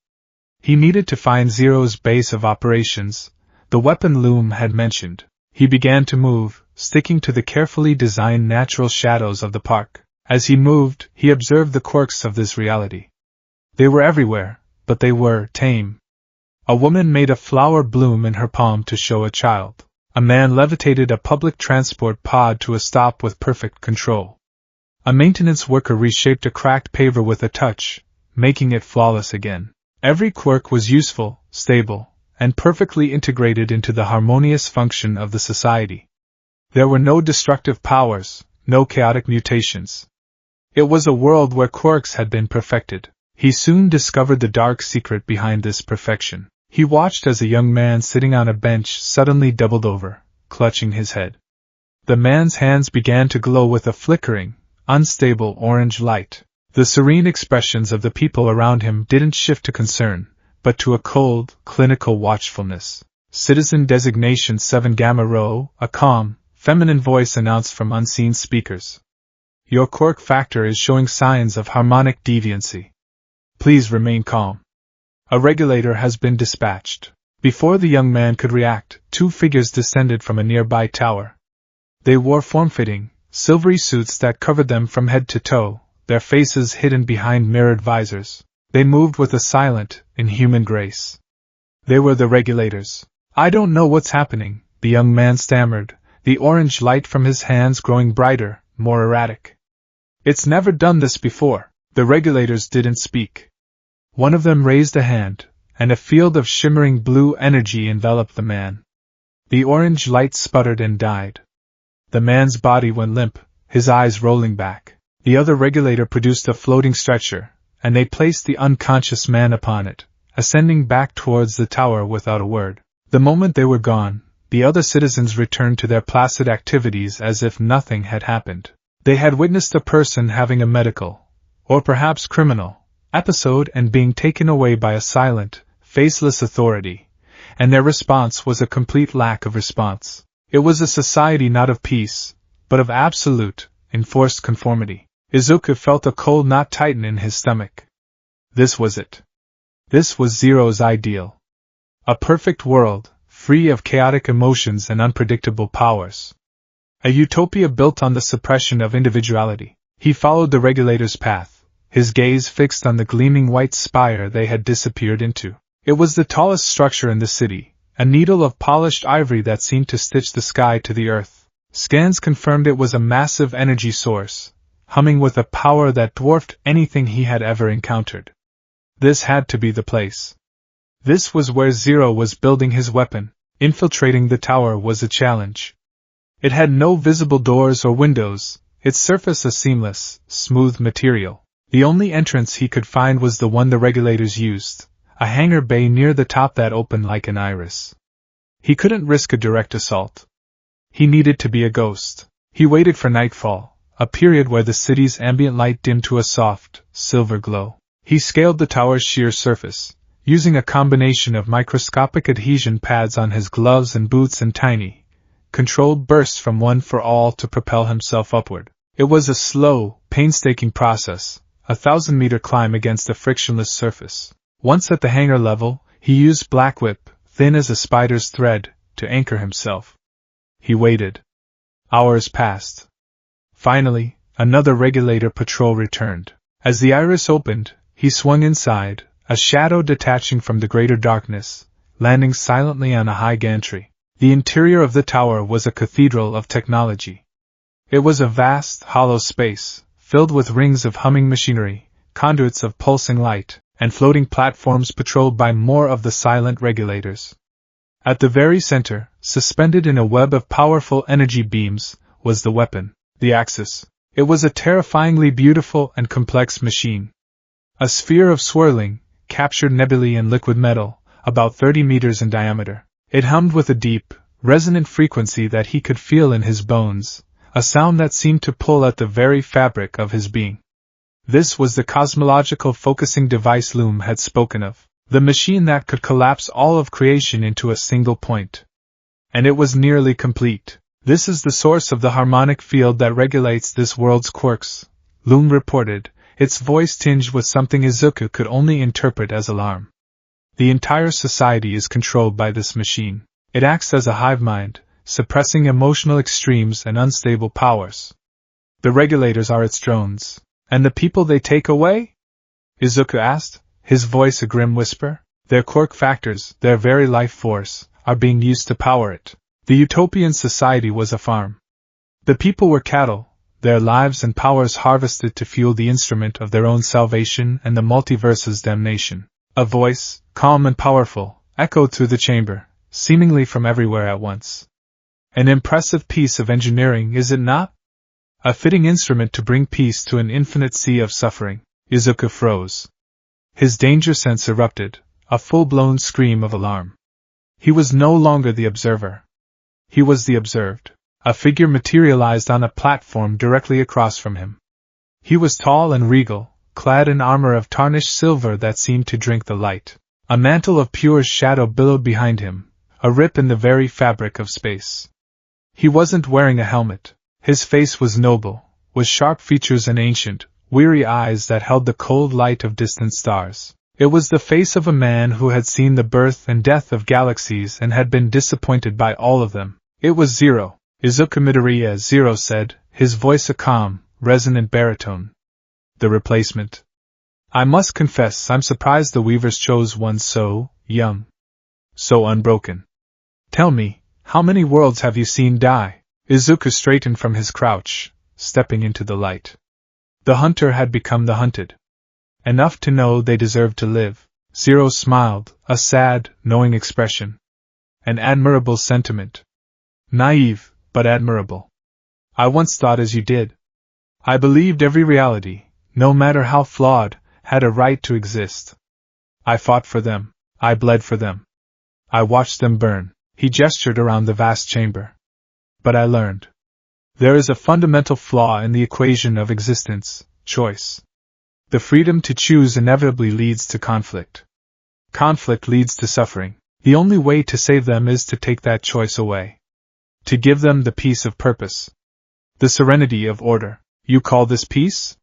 Speaker 1: He needed to find Zero's base of operations, the weapon Loom had mentioned. He began to move, sticking to the carefully designed natural shadows of the park. As he moved, he observed the quirks of this reality. They were everywhere, but they were tame. A woman made a flower bloom in her palm to show a child. A man levitated a public transport pod to a stop with perfect control. A maintenance worker reshaped a cracked paver with a touch, making it flawless again. Every quirk was useful, stable, and perfectly integrated into the harmonious function of the society. There were no destructive powers, no chaotic mutations. It was a world where quirks had been perfected. He soon discovered the dark secret behind this perfection. He watched as a young man sitting on a bench suddenly doubled over, clutching his head. The man's hands began to glow with a flickering, unstable orange light. The serene expressions of the people around him didn't shift to concern, but to a cold, clinical watchfulness. Citizen Designation 7 Gamma Rho, a calm, feminine voice announced from unseen speakers. Your quirk factor is showing signs of harmonic deviancy. Please remain calm. A regulator has been dispatched. Before the young man could react, two figures descended from a nearby tower. They wore form-fitting, silvery suits that covered them from head to toe, their faces hidden behind mirrored visors. They moved with a silent, inhuman grace. They were the regulators. I don't know what's happening, the young man stammered, the orange light from his hands growing brighter, more erratic. It's never done this before. The regulators didn't speak. One of them raised a hand, and a field of shimmering blue energy enveloped the man. The orange light sputtered and died. The man's body went limp, his eyes rolling back. The other regulator produced a floating stretcher, and they placed the unconscious man upon it, ascending back towards the tower without a word. The moment they were gone, the other citizens returned to their placid activities as if nothing had happened. They had witnessed a person having a medical, or perhaps criminal, episode and being taken away by a silent, faceless authority, and their response was a complete lack of response. It was a society not of peace, but of absolute, enforced conformity. Izuku felt a cold knot tighten in his stomach. This was it. This was Zero's ideal. A perfect world, free of chaotic emotions and unpredictable powers. A utopia built on the suppression of individuality. He followed the regulator's path, his gaze fixed on the gleaming white spire they had disappeared into. It was the tallest structure in the city, a needle of polished ivory that seemed to stitch the sky to the earth. Scans confirmed it was a massive energy source, humming with a power that dwarfed anything he had ever encountered. This had to be the place. This was where Zero was building his weapon. Infiltrating the tower was a challenge. It had no visible doors or windows, its surface a seamless, smooth material. The only entrance he could find was the one the regulators used, a hangar bay near the top that opened like an iris. He couldn't risk a direct assault. He needed to be a ghost. He waited for nightfall, a period where the city's ambient light dimmed to a soft, silver glow. He scaled the tower's sheer surface, using a combination of microscopic adhesion pads on his gloves and boots and tiny, controlled bursts from one for all to propel himself upward. It was a slow, painstaking process, a 1,000-meter climb against a frictionless surface. Once at the hangar level, he used Black Whip, thin as a spider's thread, to anchor himself. He waited. Hours passed. Finally, another regulator patrol returned. As the iris opened, he swung inside, a shadow detaching from the greater darkness, landing silently on a high gantry. The interior of the tower was a cathedral of technology. It was a vast, hollow space, filled with rings of humming machinery, conduits of pulsing light, and floating platforms patrolled by more of the silent regulators. At the very center, suspended in a web of powerful energy beams, was the weapon, the Axis. It was a terrifyingly beautiful and complex machine. A sphere of swirling, captured nebulae in liquid metal, about 30 meters in diameter. It hummed with a deep, resonant frequency that he could feel in his bones, a sound that seemed to pull at the very fabric of his being. This was the cosmological focusing device Loom had spoken of, the machine that could collapse all of creation into a single point. And it was nearly complete. This is the source of the harmonic field that regulates this world's quirks, Loom reported, its voice tinged with something Izuku could only interpret as alarm. The entire society is controlled by this machine. It acts as a hive mind, suppressing emotional extremes and unstable powers. The regulators are its drones. And the people they take away? Izuku asked, his voice a grim whisper. Their quirk factors, their very life force, are being used to power it. The utopian society was a farm. The people were cattle, their lives and powers harvested to fuel the instrument of their own salvation and the multiverse's damnation. A voice, calm and powerful, echoed through the chamber, seemingly from everywhere at once. An impressive piece of engineering, is it not? A fitting instrument to bring peace to an infinite sea of suffering. Izuku froze. His danger sense erupted, a full-blown scream of alarm. He was no longer the observer. He was the observed. A figure materialized on a platform directly across from him. He was tall and regal, clad in armor of tarnished silver that seemed to drink the light. A mantle of pure shadow billowed behind him, a rip in the very fabric of space. He wasn't wearing a helmet. His face was noble, with sharp features and ancient, weary eyes that held the cold light of distant stars. It was the face of a man who had seen the birth and death of galaxies and had been disappointed by all of them. It was Zero. Izuku Midoriya, Zero said, his voice a calm, resonant baritone. The replacement. I must confess I'm surprised the Weavers chose one so young. So unbroken. Tell me, how many worlds have you seen die? Izuku straightened from his crouch, stepping into the light. The hunter had become the hunted. Enough to know they deserved to live. Zero smiled, a sad, knowing expression. An admirable sentiment. Naive, but admirable. I once thought as you did. I believed every reality, no matter how flawed, had a right to exist. I fought for them. I bled for them. I watched them burn. He gestured around the vast chamber. But I learned. There is a fundamental flaw in the equation of existence, choice. The freedom to choose inevitably leads to conflict. Conflict leads to suffering. The only way to save them is to take that choice away. To give them the peace of purpose. The serenity of order. You call this peace?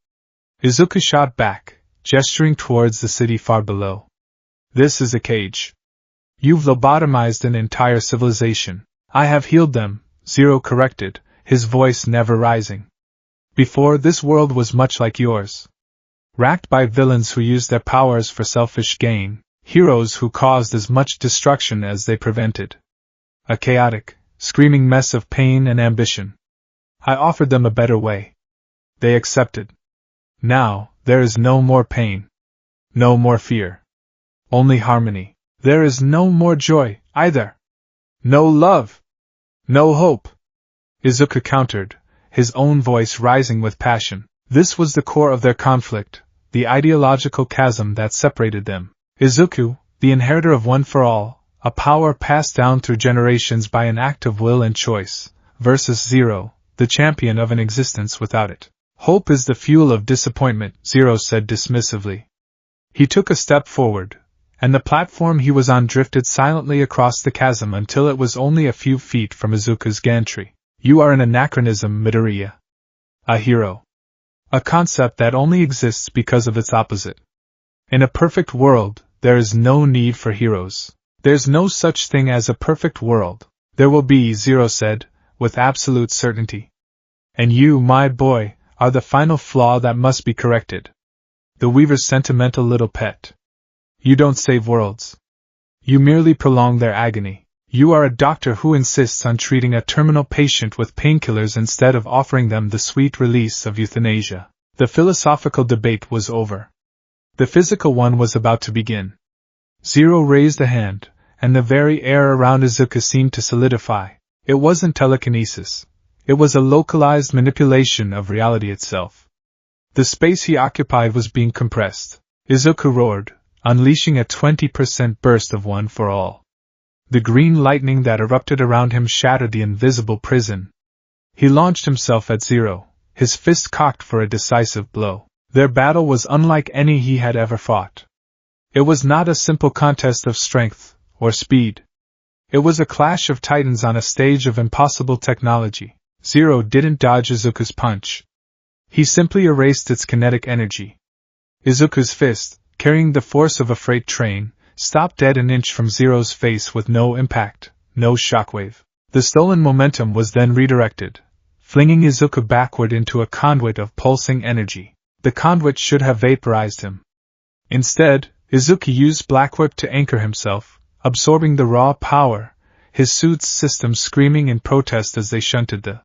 Speaker 1: Izuku shot back, gesturing towards the city far below. This is a cage. You've lobotomized an entire civilization. I have healed them, Zero corrected, his voice never rising. Before, this world was much like yours. Racked by villains who used their powers for selfish gain, heroes who caused as much destruction as they prevented. A chaotic, screaming mess of pain and ambition. I offered them a better way. They accepted. Now, there is no more pain. No more fear. Only harmony. There is no more joy, either. No love. No hope. Izuku countered, his own voice rising with passion. This was the core of their conflict, the ideological chasm that separated them. Izuku, the inheritor of One for All, a power passed down through generations by an act of will and choice, versus Zero, the champion of an existence without it. Hope is the fuel of disappointment, Zero said dismissively. He took a step forward, and the platform he was on drifted silently across the chasm until it was only a few feet from Izuku's gantry. You are an anachronism, Midoriya. A hero. A concept that only exists because of its opposite. In a perfect world, there is no need for heroes. There's no such thing as a perfect world. There will be, Zero said, with absolute certainty. And you, my boy, are the final flaw that must be corrected. The Weaver's sentimental little pet. You don't save worlds. You merely prolong their agony. You are a doctor who insists on treating a terminal patient with painkillers instead of offering them the sweet release of euthanasia. The philosophical debate was over. The physical one was about to begin. Zero raised a hand, and the very air around Izuku seemed to solidify. It wasn't telekinesis. It was a localized manipulation of reality itself. The space he occupied was being compressed. Izuku roared, unleashing a 20% burst of One for All. The green lightning that erupted around him shattered the invisible prison. He launched himself at Zero, his fist cocked for a decisive blow. Their battle was unlike any he had ever fought. It was not a simple contest of strength or speed. It was a clash of titans on a stage of impossible technology. Zero didn't dodge Izuku's punch. He simply erased its kinetic energy. Izuku's fist, carrying the force of a freight train, stopped dead an inch from Zero's face with no impact, no shockwave. The stolen momentum was then redirected, flinging Izuku backward into a conduit of pulsing energy. The conduit should have vaporized him. Instead, Izuku used Black Whip to anchor himself, absorbing the raw power, his suit's systems screaming in protest as they shunted the